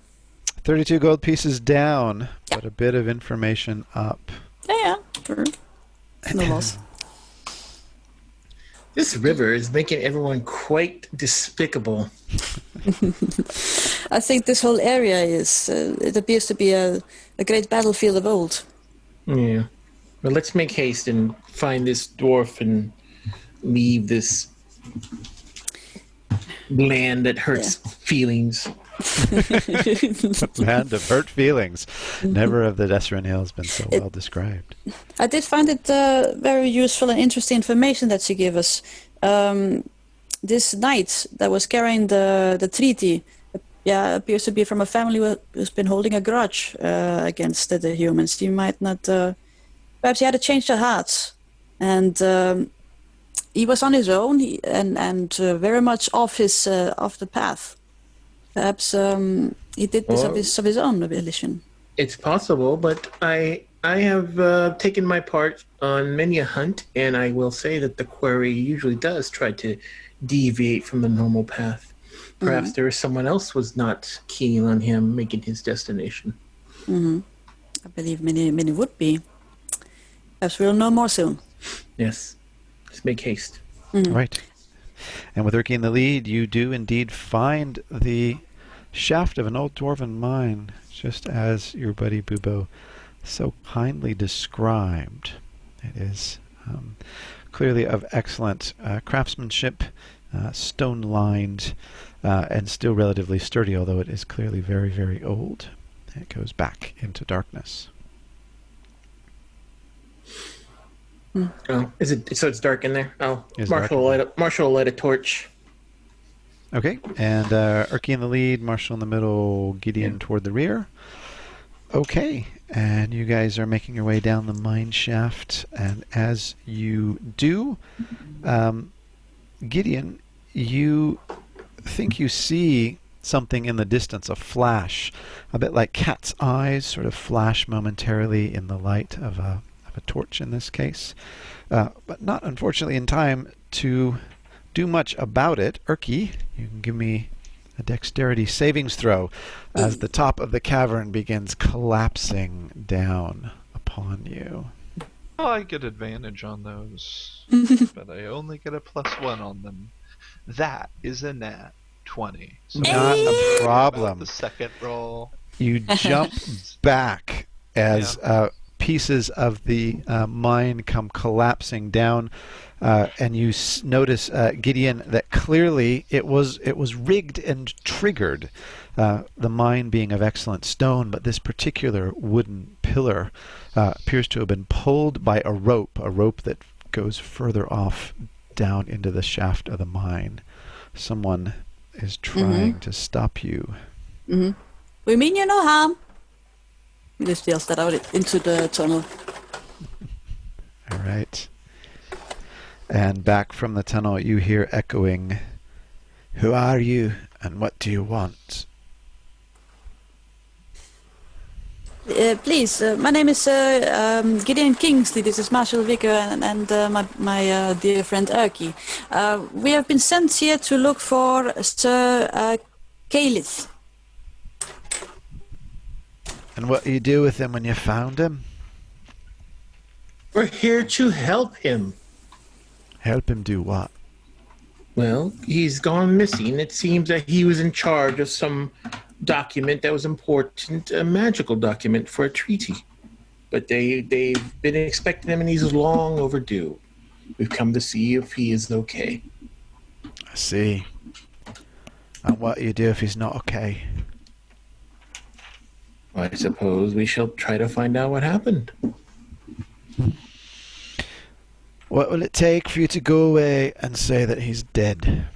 32 gold pieces down, but a bit of information up. Yeah. Sure. No loss. This river is making everyone quite despicable. I think this whole area is, it appears to be a great battlefield of old. Yeah. Well, let's make haste and find this dwarf and leave this land that hurts feelings. Land of hurt feelings. Never have the Desserin Hills been so well described. I did find it very useful and interesting information that she gave us. This knight that was carrying the treaty, appears to be from a family who's been holding a grudge against the humans. He might not. Perhaps he had a change of hearts, and he was on his own and very much off the path. Perhaps he did this of his own volition. It's possible, but I have taken my part on many a hunt, and I will say that the quarry usually does try to deviate from the normal path. Perhaps there is someone else was not keen on him making his destination. I believe many would be. Perhaps we'll know more soon. Yes. Let's make haste. Right. And with Erki in the lead, you do indeed find the shaft of an old dwarven mine, just as your buddy Bubo so kindly described. It is clearly of excellent craftsmanship, stone-lined, and still relatively sturdy, although it is clearly very, very old. It goes back into darkness. Oh, is it? So it's dark in there. Oh, It's Marshall will light a torch. Okay, and Erki in the lead, Marshall in the middle, Gideon toward the rear. Okay, and you guys are making your way down the mine shaft, and as you do, Gideon, you think you see something in the distance, a flash, a bit like cat's eyes, sort of flash momentarily in the light of a torch in this case, but not unfortunately in time to do much about it. Erki, you can give me a dexterity savings throw as the top of the cavern begins collapsing down upon you. Oh, I get advantage on those, but I only get a +1 on them. That is a nat 20. So Not a problem. the second roll. You jump back as pieces of the mine come collapsing down, and you notice, Gideon, that clearly it was rigged and triggered. The mine being of excellent stone, but this particular wooden pillar appears to have been pulled by a rope that goes further off down into the shaft of the mine. Someone is trying to stop you. We mean you no harm. He just yells that out into the tunnel. All right. And back from the tunnel, you hear echoing, "Who are you, and what do you want?" Please, my name is Gideon Kingsley. This is Marshal Vicker and my dear friend Erki. We have been sent here to look for Sir Calith. And what do you do with him when you found him? We're here to help him. Help him do what? Well, he's gone missing. It seems that he was in charge of some document that was important, a magical document for a treaty. But they've been expecting him, and he's long overdue. We've come to see if he is okay. I see. And what do you do if he's not okay? I suppose we shall try to find out what happened. What will it take for you to go away and say that he's dead?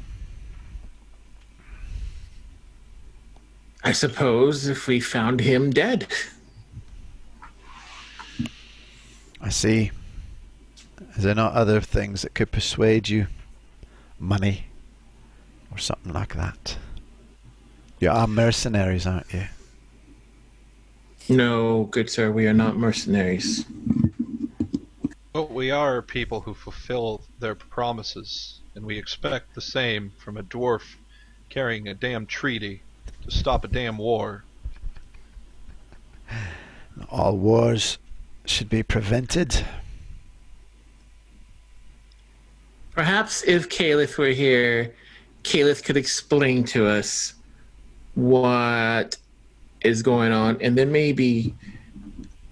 I suppose if we found him dead. I see. Is there not other things that could persuade you? Money? Or something like that? You are mercenaries, aren't you? No, good sir, we are not mercenaries. But we are people who fulfill their promises, and we expect the same from a dwarf carrying a damn treaty to stop a damn war. All wars should be prevented. Perhaps if Caliph were here, Caliph could explain to us what is going on, and then maybe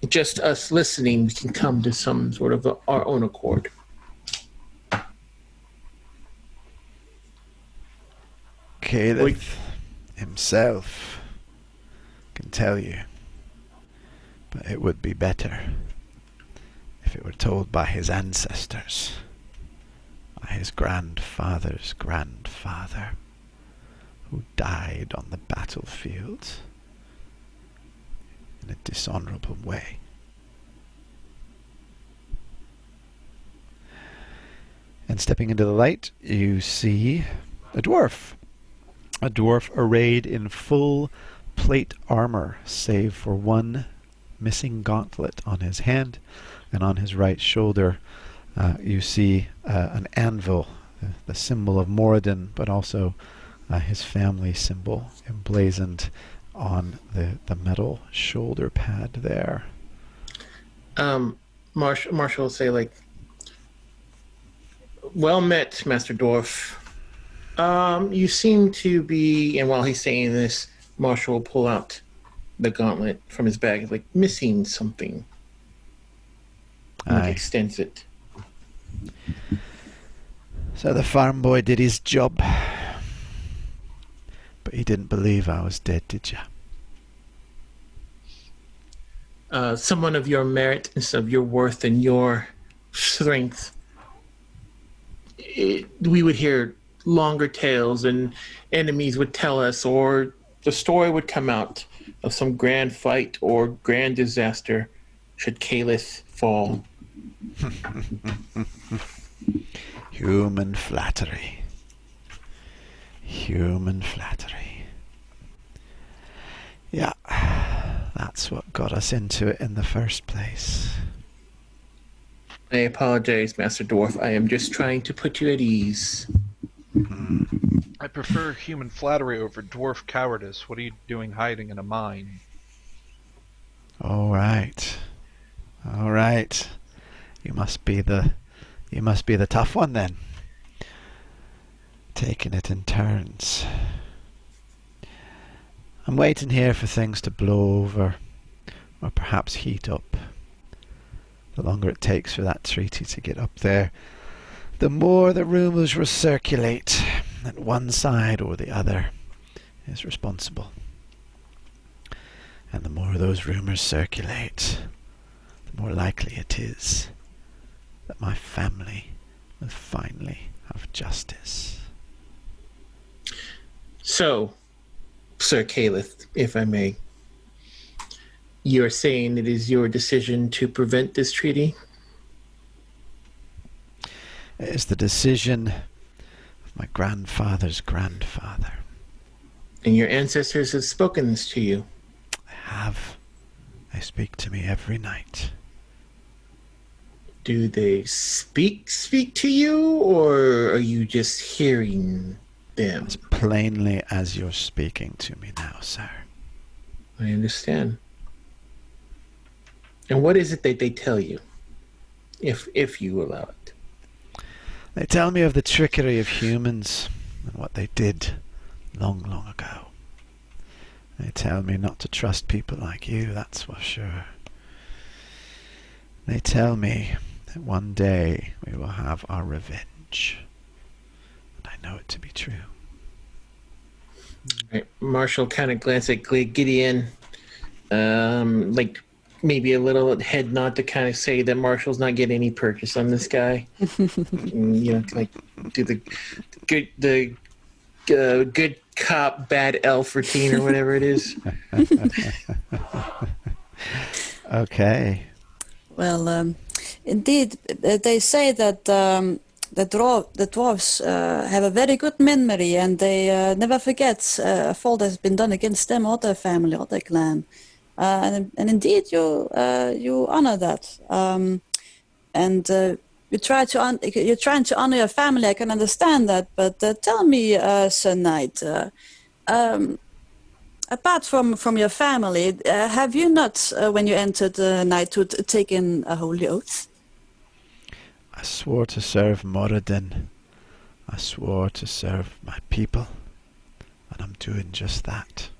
just us listening can come to some sort of our own accord. Caliph himself can tell you, but it would be better if it were told by his ancestors, by his grandfather's grandfather, who died on the battlefield in a dishonorable way. And stepping into the light, you see a dwarf. A dwarf arrayed in full plate armor, save for one missing gauntlet on his hand, and on his right shoulder you see an anvil, the symbol of Moradin, but also his family symbol emblazoned on the metal shoulder pad there. Marshall will say, like, well met, Master Dwarf. You seem to be, and while he's saying this, Marshall will pull out the gauntlet from his bag, like missing something. And extends it. So the farm boy did his job. But he didn't believe I was dead, did you? Someone of your merit, of your worth and your strength, we would hear longer tales and enemies would tell us, or the story would come out of some grand fight or grand disaster should Caliph fall. Human flattery. Human flattery. Yeah, that's what got us into it in the first place. I apologize, Master Dwarf. I am just trying to put you at ease. I prefer human flattery over dwarf cowardice. What are you doing hiding in a mine? All right. All right. You must be the tough one then. Taking it in turns. I'm waiting here for things to blow over, or perhaps heat up. The longer it takes for that treaty to get up there, the more the rumours will circulate that one side or the other is responsible. And the more those rumours circulate, the more likely it is that my family will finally have justice. So, Sir Caliph, if I may, you're saying it is your decision to prevent this treaty? It is the decision of my grandfather's grandfather. And your ancestors have spoken this to you? I have. They speak to me every night. Do they speak to you, or are you just hearing them? As plainly as you're speaking to me now, sir. I understand. And what is it that they tell you, if you allow it? They tell me of the trickery of humans and what they did long, long ago. They tell me not to trust people like you, that's for sure. They tell me that one day we will have our revenge. And I know it to be true. Right. Marshall kind of glanced at Gideon, like maybe a little head nod to kind of say that Marshall's not getting any purchase on this guy. And, you know, like do the good cop, bad elf routine or whatever it is. Okay. Well, indeed, they say that the dwarves have a very good memory, and they never forget a fault that has been done against them or their family or their clan. And indeed, you honor that. You're trying to honor your family. I can understand that, but tell me, Sir Knight, apart from your family, have you not, when you entered knighthood, taken a holy oath? I swore to serve Moradin. I swore to serve my people. And I'm doing just that.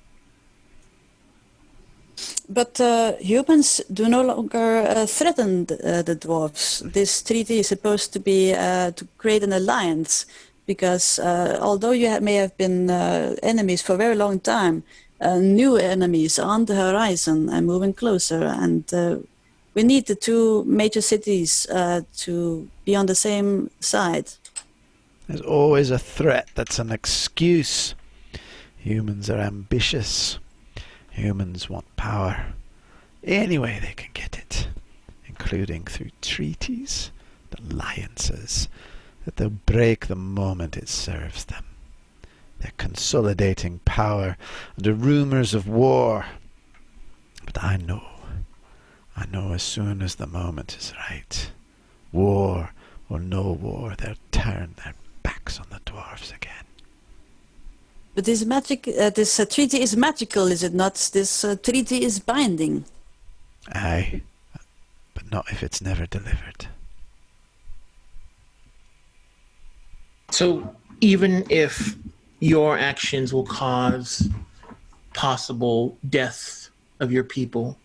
But humans do no longer threaten the dwarves. This treaty is supposed to be to create an alliance, because although you may have been enemies for a very long time, new enemies are on the horizon and moving closer, and we need the two major cities to be on the same side. There's always a threat that's an excuse. Humans are ambitious. Humans want power. Any way they can get it, including through treaties, alliances, that they'll break the moment it serves them. They're consolidating power under rumours of war. But I know as soon as the moment is right, war or no war, they'll turn their backs on the dwarves again. But this treaty is magical, is it not? This treaty is binding. Aye, but not if it's never delivered. So even if your actions will cause possible death of your people,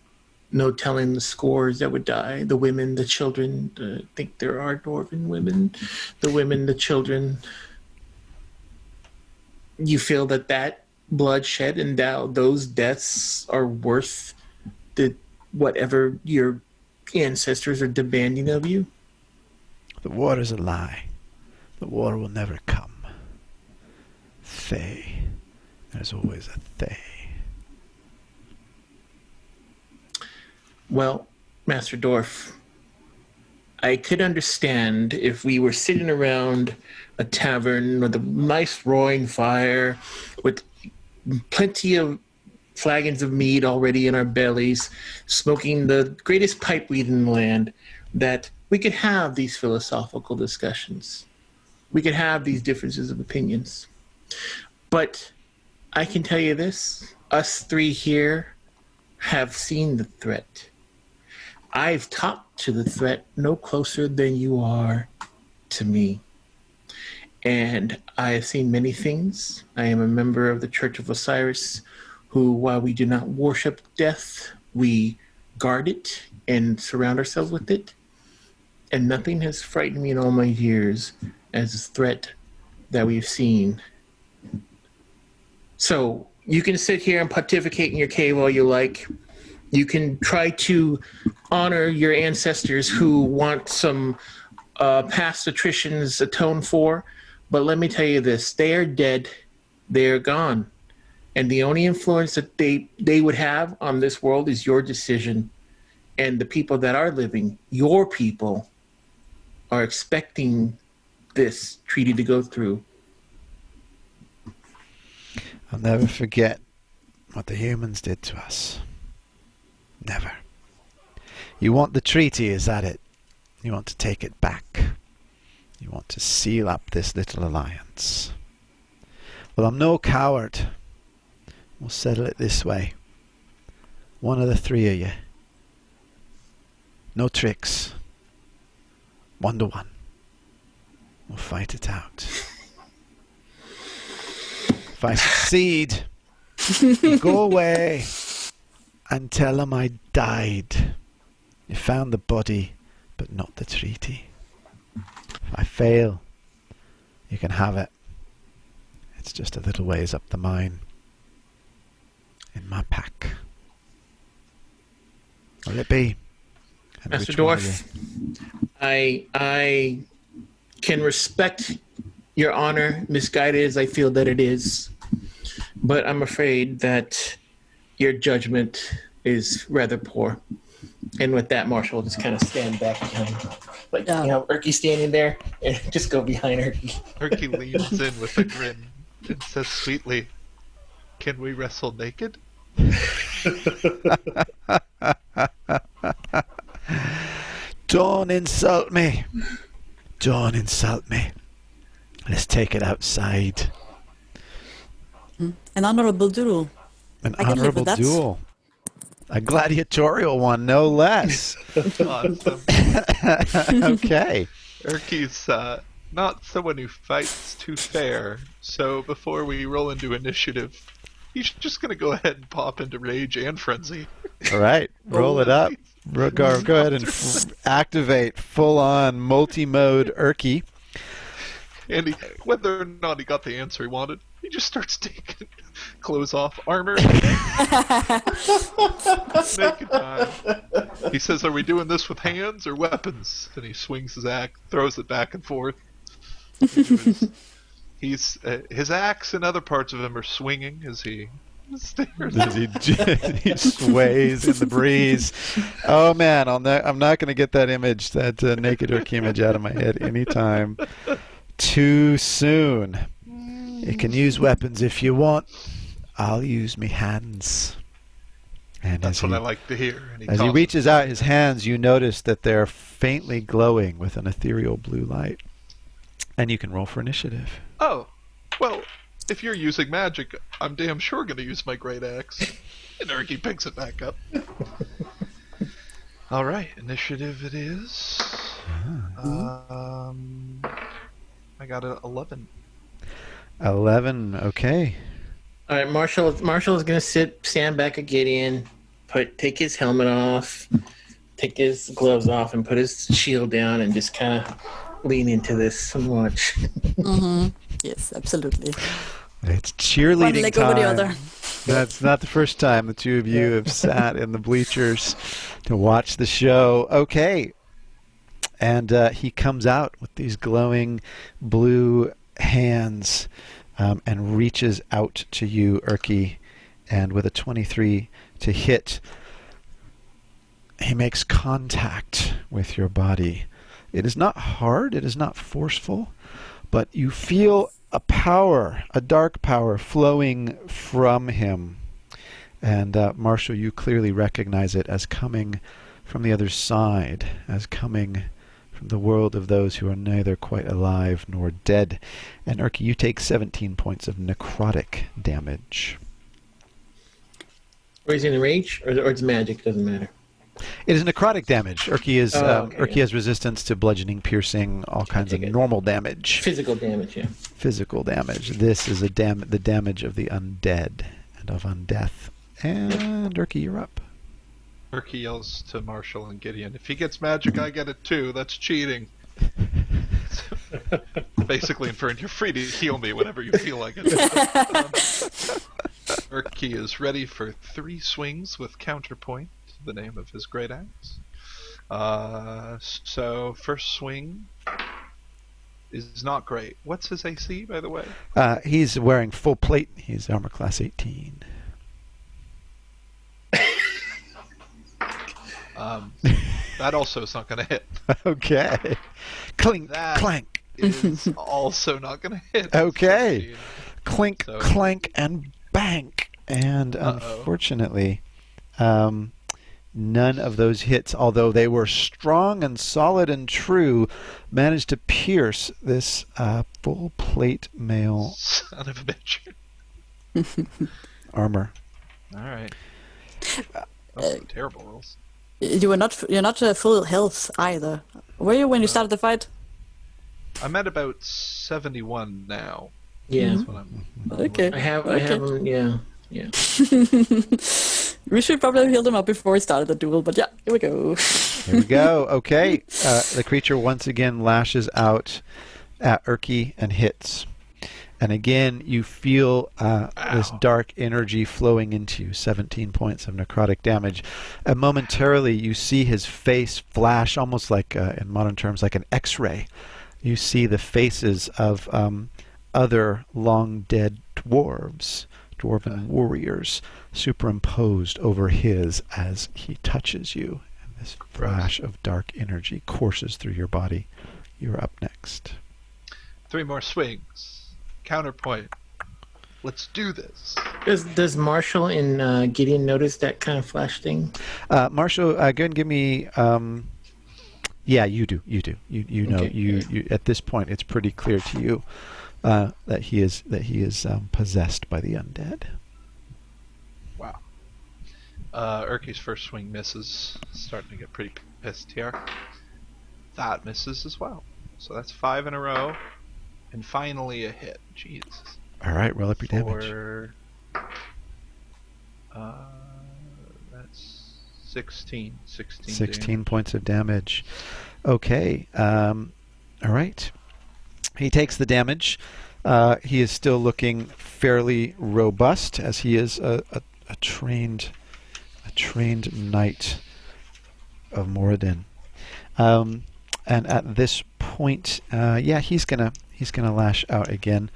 no telling the scores that would die, the women, the children, I think there are dwarven women, the women, the children. You feel that bloodshed and those deaths are worth whatever your ancestors are demanding of you? The war is a lie. The war will never come. Thay. There's always a Thay. Well, Master Dwarf, I could understand if we were sitting around a tavern with a nice roaring fire, with plenty of flagons of mead already in our bellies, smoking the greatest pipeweed in the land, that we could have these philosophical discussions. We could have these differences of opinions. But I can tell you this, us three here have seen the threat. I've talked to the threat no closer than you are to me. And I have seen many things. I am a member of the Church of Osiris, who, while we do not worship death, we guard it and surround ourselves with it. And nothing has frightened me in all my years as a threat that we've seen. So you can sit here and pontificate in your cave all you like. You can try to honor your ancestors who want some past attritions atoned for. But let me tell you this, they are dead. They are gone. And the only influence that they would have on this world is your decision. And the people that are living, your people, are expecting this treaty to go through. I'll never forget what the humans did to us. Never. You want the treaty, is that it? You want to take it back. You want to seal up this little alliance. Well, I'm no coward. We'll settle it this way. One of the three of you. No tricks. 1-to-1. We'll fight it out. If I succeed, you go away and tell them I died. You found the body, but not the treaty. If I fail, you can have it. It's just a little ways up the mine. In my pack. Will it be? And Master which one of Dwarf, I can respect your honor, misguided as I feel that it is, but I'm afraid that your judgment is rather poor. And with that, Marshall will just kind of stand back behind, like, Yeah. you know, Erki standing there, and just go behind Erki. Erki leans in with a grin and says sweetly, "Can we wrestle naked?" Don't insult me. Don't insult me. Let's take it outside. An honorable duel. An I can live honorable with that. duel. A gladiatorial one, no less. Awesome. Okay. Erki's not someone who fights too fair, so before we roll into initiative, he's just going to go ahead and pop into rage and frenzy. All right. Roll it up. Go ahead and activate full-on multi-mode Erki. And whether or not he got the answer he wanted, he just starts taking clothes off, armor. Naked time. He says, "Are we doing this with hands or weapons?" And he swings his axe, throws it back and forth. He's his axe and other parts of him are swinging as he stares. He sways in the breeze. Oh man, I'm not going to get that image, that naked Erki image out of my head anytime too soon. You can use weapons if you want. I'll use me hands. And That's what I like to hear. And as he reaches out his hands, you notice that they're faintly glowing with an ethereal blue light. And you can roll for initiative. "Oh, well, if you're using magic, I'm damn sure going to use my great axe." And Erki picks it back up. All right, initiative it is. I got an 11. 11, okay. All right, Marshall is going to stand back at Gideon, take his helmet off, take his gloves off, and put his shield down, and just kind of lean into this and watch. Mm-hmm. Yes, absolutely. It's cheerleading One leg time. over the other. That's not the first time the two of you have sat in the bleachers to watch the show. Okay. And he comes out with these glowing blue hands and reaches out to you, Erki. And with a 23 to hit, he makes contact with your body. It is not hard, it is not forceful, but you feel a power, a dark power flowing from him. And Marshall, you clearly recognize it as coming from the other side, as coming from the world of those who are neither quite alive nor dead. And Erki, you take 17 points of necrotic damage. Or is he in a rage, or it's magic? Doesn't matter. It is necrotic damage. Erki is okay, Erki has resistance to bludgeoning, piercing, all kinds of normal damage. Physical damage, yeah. Physical damage. This is the damage of the undead and of undeath. And Erki, you're up. Erki yells to Marshall and Gideon, "If he gets magic, I get it too. That's cheating." Basically inferring you're free to heal me whenever you feel like it. Erki is ready for 3 swings with counterpoint, the name of his great axe. So first swing is not great. What's his AC, by the way? He's wearing full plate. He's armor class 18. That also is not going to hit. Okay. Clink, That clank. is also not going to hit. Okay. 17. Clink, So- clank, and bank. And unfortunately, none of those hits, although they were strong and solid and true, managed to pierce this full plate mail Son of a bitch. armor. All right. Those are terrible rolls. You're not full health either. Were you when you started the fight? I'm at about 71 now. Yeah. That's what I'm Okay. I have him, yeah. We should probably heal them up before we started the duel, but yeah, here we go. Here we go. Okay. The creature once again lashes out at Erki and hits. And again, you feel this dark energy flowing into you, 17 points of necrotic damage. And momentarily, you see his face flash, almost like, in modern terms, like an X-ray. You see the faces of other long-dead dwarves, dwarven warriors, superimposed over his as he touches you. And this flash of dark energy courses through your body. You're up next. 3 more swings. Counterpoint. Let's do this. Does Marshall and Gideon notice that kind of flash thing? Marshall, go ahead and give me. Yeah, you do. You do. You know. Okay. You at this point, it's pretty clear to you that he is possessed by the undead. Wow. Erki's first swing misses. Starting to get pretty pissed here. That misses as well. So that's 5 in a row. And finally a hit. Jesus. All right, roll up your damage. For, that's 16. 16 points of damage. Okay. All right. He takes the damage. He is still looking fairly robust, as he is a trained knight of Moradin. And at this point, he's gonna lash out again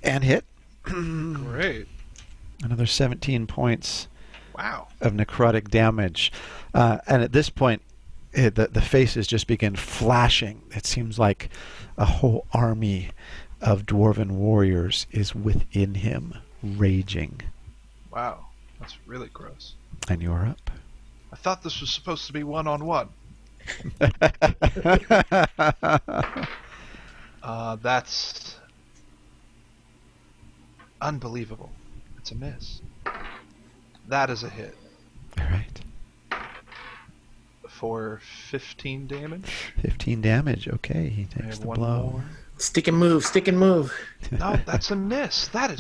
and hit. Great. Another 17 points Wow. of necrotic damage. And at this point, the faces just begin flashing. It seems like a whole army of dwarven warriors is within him, raging. Wow. That's really gross. And you're up. I thought this was supposed to be one-on-one. That's unbelievable. It's a miss. That is a hit All right. for 15 damage. 15 damage. Okay, he I takes have the one blow. more. Stick and move, stick and move. No, that's a miss. That is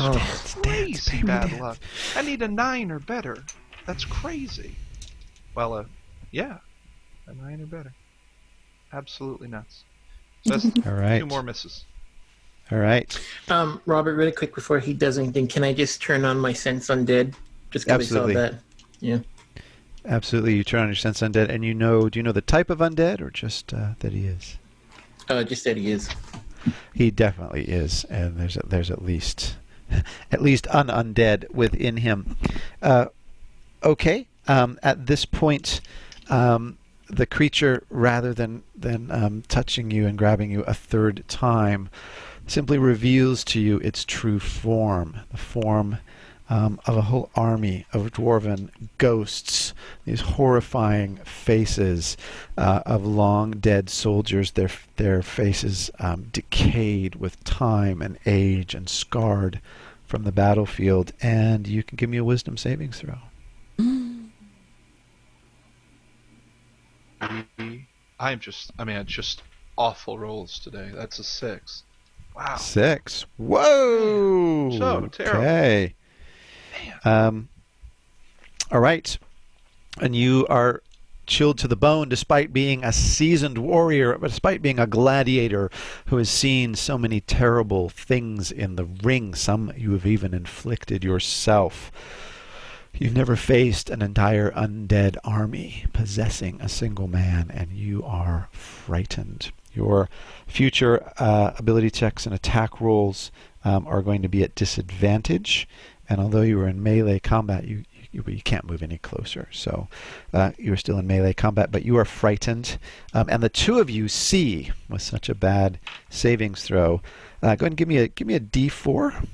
crazy bad luck. I need a 9 or better. That's crazy. Well, yeah, a 9 or better. Absolutely nuts. So that's All right. 2 more misses. All right. Robert, really quick before he does anything, can I just turn on my sense undead? Just because I saw Absolutely. that. Yeah. Absolutely. You turn on your sense undead, and do you know the type of undead, or just that he is? Just that he is. He definitely is, and there's at least an undead within him. Okay. At this point, the creature, rather than touching you and grabbing you a third time, simply reveals to you its true form, the form of a whole army of dwarven ghosts, these horrifying faces of long dead soldiers, their faces decayed with time and age and scarred from the battlefield. And you can give me a wisdom savings throw. I just awful rolls today. That's a 6. Wow. 6. Whoa! So terrible. Okay. All right. And you are chilled to the bone despite being a seasoned warrior, despite being a gladiator who has seen so many terrible things in the ring. Some you have even inflicted yourself. You've never faced an entire undead army possessing a single man, and you are frightened. Your future ability checks and attack rolls are going to be at disadvantage, and although you are in melee combat, you can't move any closer. So you're still in melee combat, but you are frightened. And the two of you see, with such a bad savings throw, go ahead and give me a D4.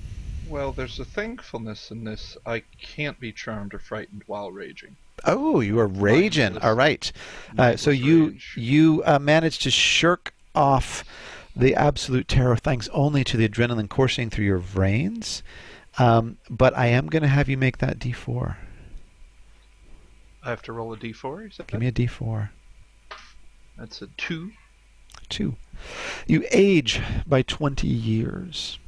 Well, there's a thankfulness in this. I can't be charmed or frightened while raging. Oh, you are raging. Mindless. All right. So Mindless you managed to shirk off the absolute terror thanks only to the adrenaline coursing through your veins. But I am going to have you make that D4. I have to roll a d4, you said? Give me a D4. That's a 2. 2. You age by 20 years.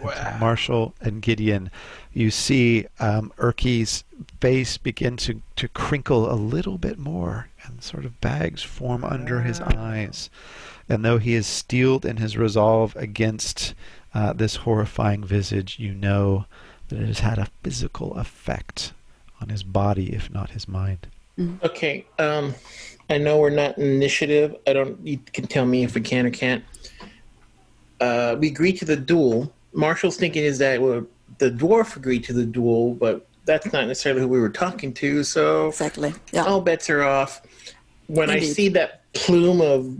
Wow. Marshall and Gideon, you see Erki's face begin to crinkle a little bit more, and sort of bags form under his eyes. And though he is steeled in his resolve against this horrifying visage, you know that it has had a physical effect on his body, if not his mind. Okay. I know we're not in initiative. You can tell me if we can or can't. We agreed to the duel. Marshall's thinking is that the dwarf agreed to the duel, but that's not necessarily who we were talking to, so Exactly. Yeah. all bets are off. When I Indeed. see that plume of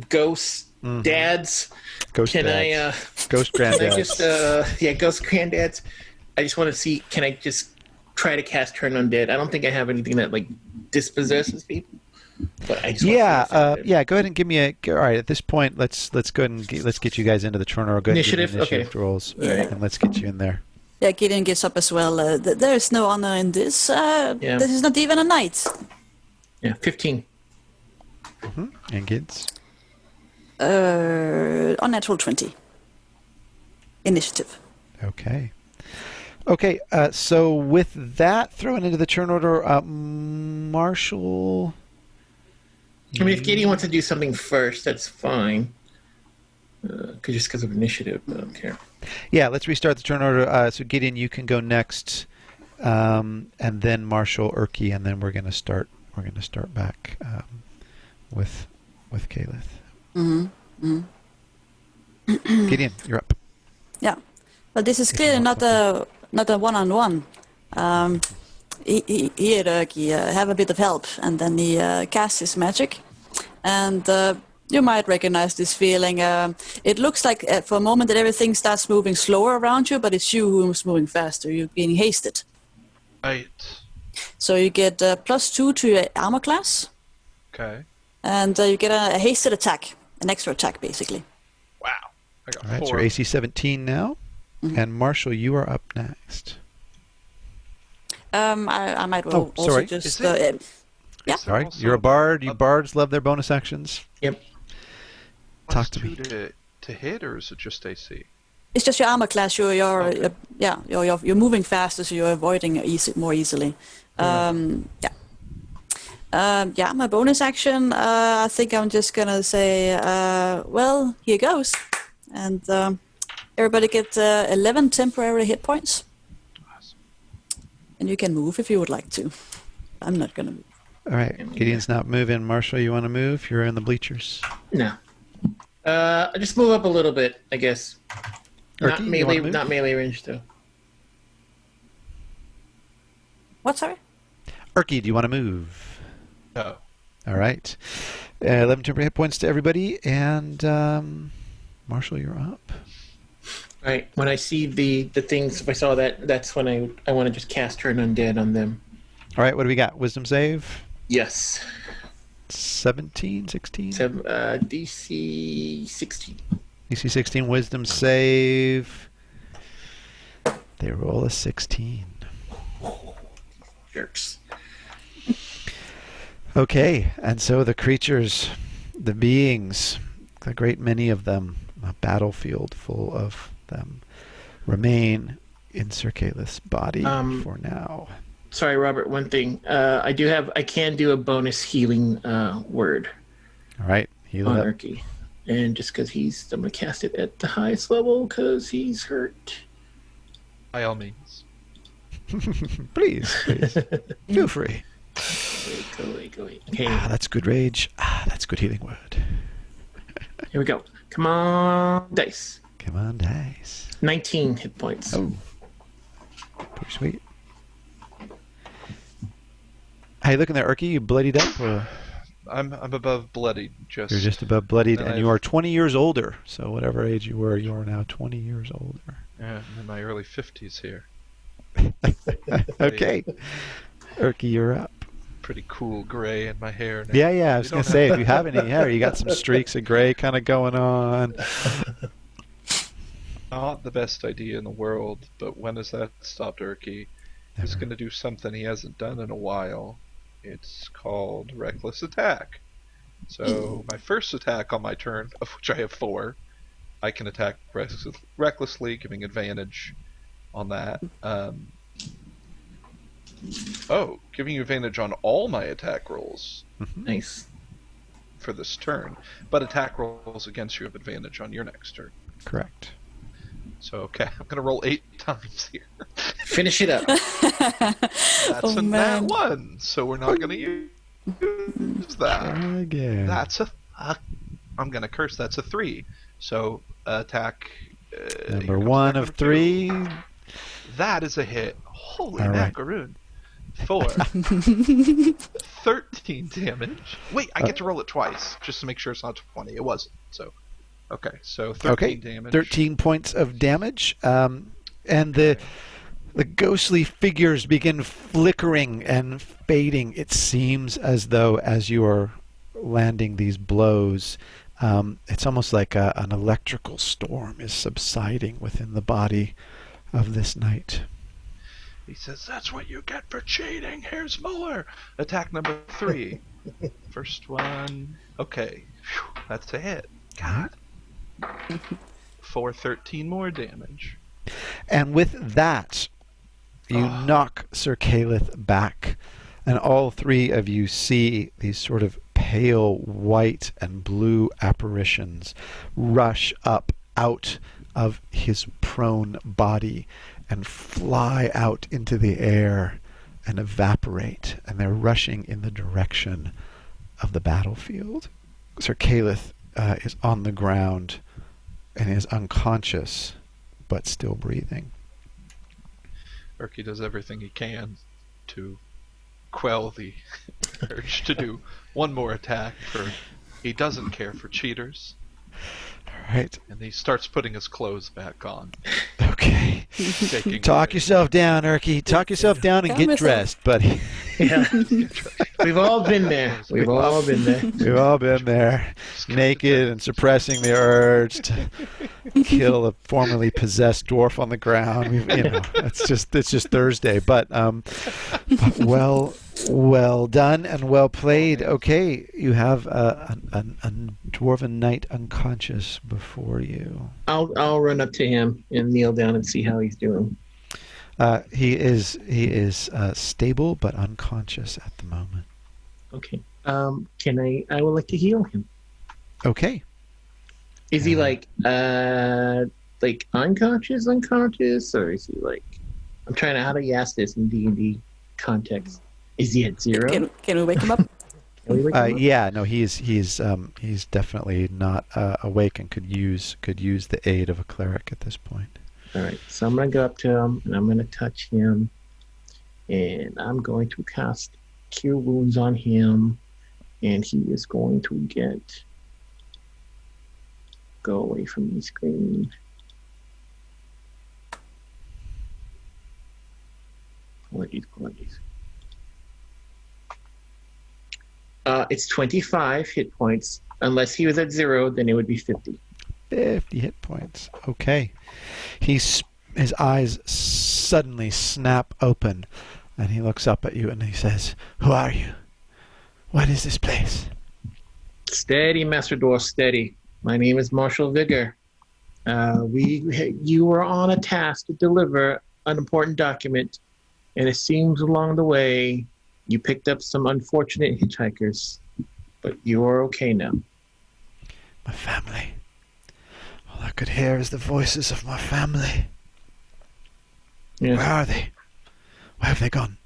ghost dads, Ghost can dads. Ghost can I granddads. just ghost granddads? I just want to see, can I just try to cast Turn Undead? I don't think I have anything that like dispossesses people. But I just want to see if I can. Yeah. Go ahead and give me a. All right, at this point, let's go ahead and let's get you guys into the turn or go ahead and give me Initiative? Okay. initiative rolls, Yeah. and let's get you in there. Yeah, Gideon gives up as well. There is no honor in this. This is not even a knight. Yeah, 15. And kids. Unnatural 20. Initiative. Okay. So with that thrown into the turn order, Marshall. I mean, if Gideon wants to do something first, that's fine. Just because of initiative, I don't care. Yeah, let's restart the turn order. So Gideon, you can go next, and then Marshall, Erki, and then we're going to start. We're going to start back with Calith. Gideon, you're up. Yeah, but this is clearly not a one-on-one. He and Erki have a bit of help, and then he casts his magic, and you might recognize this feeling. It looks like for a moment that everything starts moving slower around you, but it's you who's moving faster. You're being hasted. Right. So you get +2 to your armor class, Okay. and you get a hasted attack, an extra attack, basically. Wow. I got All right, 4. so you're AC 17 now, and Marshall, you are up next. I might roll also sorry. just... Is it- yeah. Is there Sorry, also you're a bard. You a bards love their bonus actions. Yep. Talk to me. +2 to hit, or is it just AC? It's just your armor class. You're Okay. you're moving faster, so you're avoiding more easily. My bonus action. I think I'm just gonna say, well, here goes, and everybody get 11 temporary hit points, Awesome. and you can move if you would like to. I'm not gonna move. All right, Gideon's not moving. Marshall, you want to move? You're in the bleachers. No. I just move up a little bit, I guess. Erki, you wanna move? Not melee range though. What? Sorry. Erki, do you want to move? No. All right. 11 temporary hit points to everybody, and Marshall, you're up. All right. When I see the things, if I saw that, that's when I want to just cast Turn Undead on them. All right, what do we got? Wisdom save? Yes. 17, 16? DC 16. DC 16 wisdom save. They roll a 16. Jerks. Okay, and so the creatures, the beings, the great many of them, a battlefield full of them, remain in Sir Calith's body for now. Sorry, Robert. One thing. I can do a bonus healing word All right, heal on it up. Erki, and just because I'm gonna cast it at the highest level because he's hurt. By all means. Please. Feel free. Go away. Okay, That's good rage. That's good healing word. here we go. Come on, dice. Come on, dice. 19 hit points. Oh, pretty sweet. How you looking there, Erki? You bloodied up? Or I'm above bloodied. you're just above bloodied, and you I've- are 20 years older. So whatever age you are now 20 years older. Yeah, I'm in my early 50s here. Okay. Erki, you're up. Pretty cool gray in my hair now. Yeah, I was You going to don't say, if you have any hair, you got some streaks of gray kind of going on. Not the best idea in the world, but when has that stopped Erki? He's Never. going to do something he hasn't done in a while. It's called Reckless Attack. So my first attack on my turn, of which I have 4, I can attack recklessly, giving advantage on that. Giving you advantage on all my attack rolls Nice. for this turn, but attack rolls against you have advantage on your next turn. Correct. So, okay, I'm going to roll 8 times here. Finish it up. That's Oh, a nat man. 1, so we're not going to use that. Again. That's I'm going to curse, that's a 3. So, attack... Number here comes 1 attack of number 3. 2. That is a hit. Holy All right. macaroon. 4. 13 damage. Wait, I get to roll it twice, just to make sure it's not 20. It wasn't, so... Okay, so 13 damage. 13 points of damage. And the ghostly figures begin flickering and fading. It seems as though as you are landing these blows, it's almost like an electrical storm is subsiding within the body of this knight. He says, that's what you get for cheating. Here's more. Attack number 3. First one. Okay. Phew, that's a hit. God. For 13 more damage. And with that, you knock Sir Calith back, and all 3 of you see these sort of pale white and blue apparitions rush up out of his prone body and fly out into the air and evaporate, and they're rushing in the direction of the battlefield. Sir Calith is on the ground and is unconscious, but still breathing. Erki does everything he can to quell the urge to do one more attack, for he doesn't care for cheaters. All right. And he starts putting his clothes back on. Okay. Taking Talk yourself down, Erki. Talk yourself down and Calm get yourself. dressed, buddy. Yeah. We've all been there. We've all been there. We've all been there, naked and suppressing the urge to kill a formerly possessed dwarf on the ground. It's just Thursday, but well done and well played. Okay, you have a dwarven knight unconscious before you. I'll run up to him and kneel down and see how he's doing. He is stable but unconscious at the moment. Okay. I would like to heal him. Okay. Is he like unconscious, or is he like? I'm trying to. How do you ask this in D&D context? Is he at 0? Can we wake him up? Can we wake him up? Yeah, no, he's definitely not awake and could use the aid of a cleric at this point. All right. So I'm gonna go up to him and I'm gonna touch him, and I'm going to cast Cure Wounds on him, And he is going to go away from the screen. Apologies. It's 25 hit points. Unless he was at 0, then it would be 50. 50 hit points. Okay. His eyes suddenly snap open, and he looks up at you and he says, "Who are you? What is this place?" Steady, Master Dwarf, steady. My name is Marshal Vigor. You were on a task to deliver an important document, and it seems along the way you picked up some unfortunate hitchhikers, but you are okay now. My family. All I could hear is the voices of my family. Yes. Where are they? Where have they gone?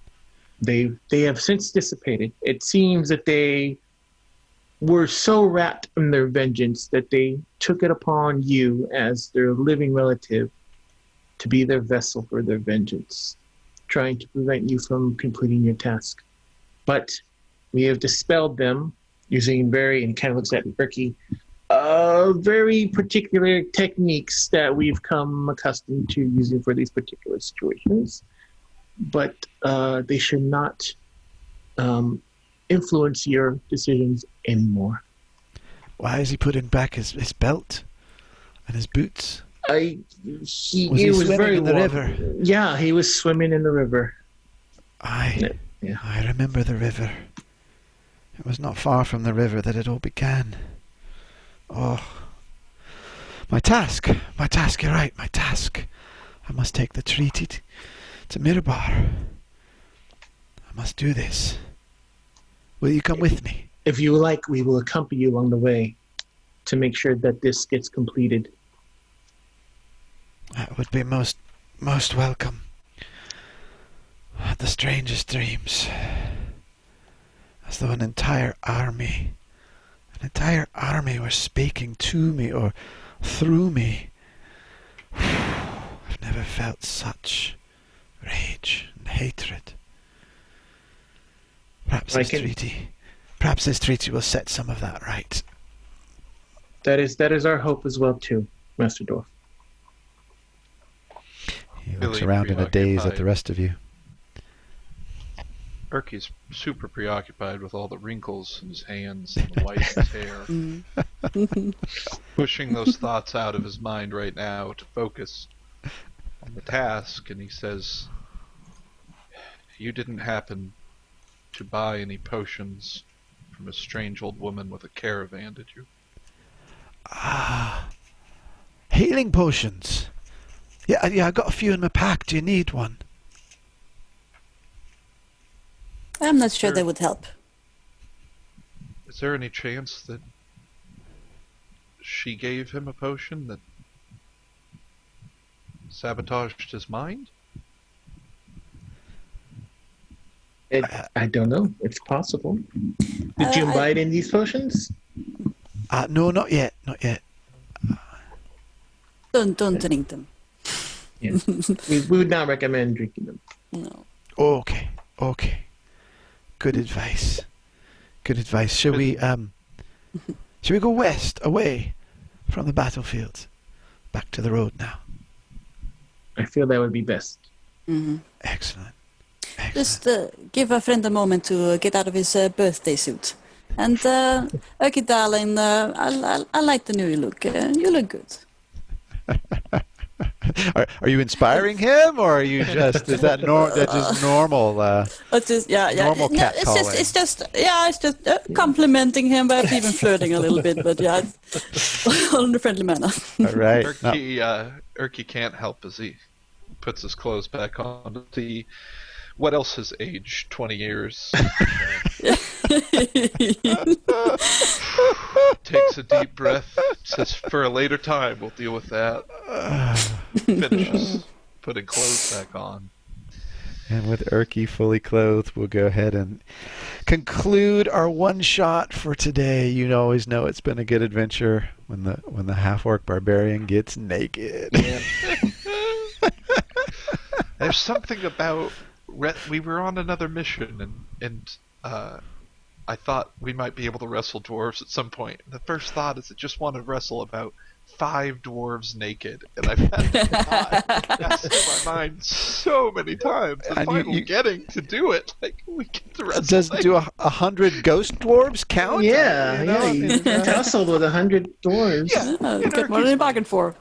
They have since dissipated. It seems that they were so wrapped in their vengeance that they took it upon you as their living relative to be their vessel for their vengeance, trying to prevent you from completing your task. But we have dispelled them using and kind of looks at Erki, very particular techniques that we've come accustomed to using for these particular situations. But they should not influence your decisions anymore. Why is he putting back his belt and his boots? He was was swimming very in the warm. river? Yeah, he was swimming in the river. I remember the river. It was not far from the river that it all began. Oh, my task, you're right, my task. I must take the treaty to Mirabar. I must do this. Will you come with me? If you like, we will accompany you along the way to make sure that this gets completed. That would be most welcome. I had the strangest dreams. As though an entire army were speaking to me or through me. I've never felt such rage and hatred. Perhaps this treaty will set some of that right. That is our hope as well too, Master Dwarf. He looks around in a daze at the rest of you. Erki's super preoccupied with all the wrinkles in his hands and the white in his hair. Pushing those thoughts out of his mind right now to focus on the task, and he says, "You didn't happen to buy any potions from a strange old woman with a caravan, did you?" Ah, healing potions. Yeah, I got a few in my pack. Do you need one? I'm not sure they would help. Is there any chance that she gave him a potion that sabotaged his mind? I don't know. It's possible. Did you imbibe in these potions? No, not yet. Not yet. Don't drink them. Yeah. we would not recommend drinking them. No. Okay. Good advice. Shall we go west, away from the battlefield, back to the road now? I feel that would be best. Mm-hmm. Excellent. Just give a friend a moment to get out of his birthday suit. And Erki, darling, I like the new look. You look good. Are you inspiring him, or are you just that's just normal? It's just Normal no, catcalling. it's just complimenting him, but even flirting a little bit. But yeah, all in a friendly manner. All right. Erki can't help as he puts his clothes back on to see what else has aged 20 years. Takes a deep breath, says, "For a later time, we'll deal with that." Finishes putting clothes back on. And with Erki fully clothed, we'll go ahead and conclude our one shot for today. You always know it's been a good adventure when the half-orc barbarian gets naked. Yeah. There's something about we were on another mission, and I thought we might be able to wrestle dwarves at some point. The first thought is I just want to wrestle about 5 dwarves naked, and I've had that pass through my mind so many times. And And finally getting to do it, like we get to wrestle. Does naked. do 100 ghost dwarves count? Yeah, You know, I you mean, tussled with 100 dwarves. Get what are you bargain for?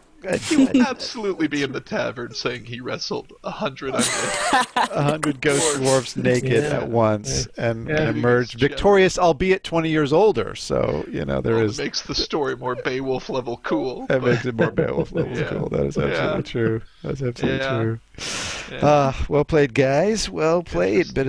He would absolutely be in the tavern saying he wrestled 100 100 ghost dwarves naked Yeah. at once and Yeah. emerged victorious, albeit 20 years older. So, you know, there is. It makes the story more Beowulf level cool. That makes it more Beowulf level Yeah. cool. That is absolutely Yeah. true. That's absolutely Yeah. true. Yeah. Well played, guys. Well played. Bit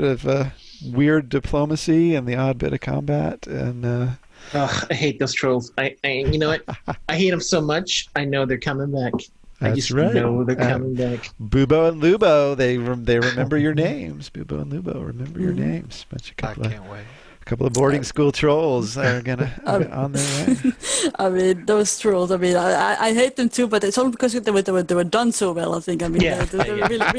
of weird diplomacy and the odd bit of combat. And I hate those trolls. You know what? I hate them so much. I know they're coming back. I That's just right. know they're coming back. Bubo and Lubo, they remember your names. Bubo and Lubo remember your names. Bunch of I can't wait. couple of boarding school trolls are gonna on their way. I mean, those trolls. I mean, I hate them too, but it's only because they were done so well. I think. I mean, Yeah. they're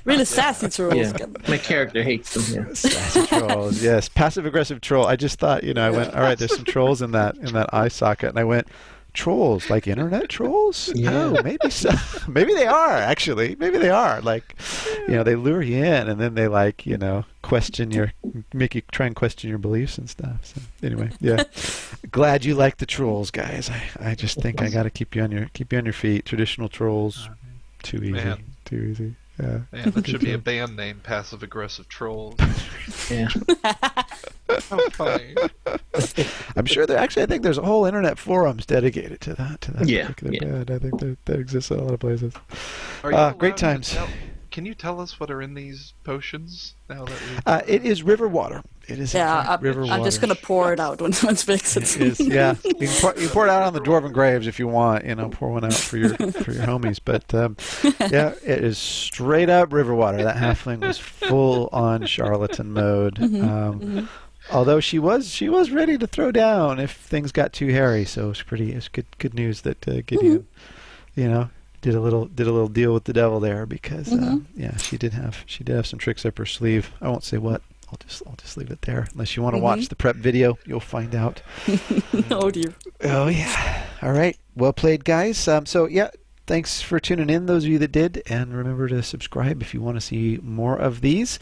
really sassy trolls. Yeah. My character hates them. Yeah. Sassy trolls, yes. Passive aggressive troll. I just thought, I went, all right, there's some trolls in that eye socket, and I went, trolls, like internet trolls? Yeah. Oh, maybe so. Maybe they are actually. Maybe they are. Like, they lure you in, and then they make you try and question your beliefs and stuff. So anyway, yeah. Glad you like the trolls, guys. I just think I got to keep you on your feet. Traditional trolls, too easy. Man. Too easy. Yeah. Man, that should be a band name, Passive Aggressive Trolls. Yeah. How funny. I'm sure I think there's a whole internet forums dedicated to that Yeah, particular yeah. band. I think that exists in a lot of places. Are you Great allowed to times. Can you tell us what are in these potions now that It is river water. It is in fact river water. I'm just gonna pour it out once mixed It is, yeah. You can pour it out on the dwarven graves if you want. Pour one out for your homies. But yeah, it is straight up river water. That halfling was full on charlatan mode. Although she was ready to throw down if things got too hairy. So it's good news that Gideon, did a little deal with the devil there because yeah, she did have some tricks up her sleeve. I won't say what. I'll just leave it there. Unless you want to watch the prep video, you'll find out. Oh dear. Oh yeah. All right. Well played, guys. So yeah, thanks for tuning in, those of you that did, and remember to subscribe if you want to see more of these.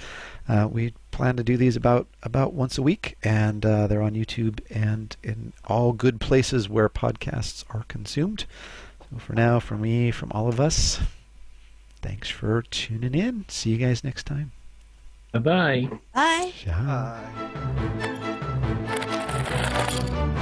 We plan to do these about once a week, and they're on YouTube and in all good places where podcasts are consumed. So for now, from me, from all of us, thanks for tuning in. See you guys next time. Bye-bye. Bye. Ciao. Bye.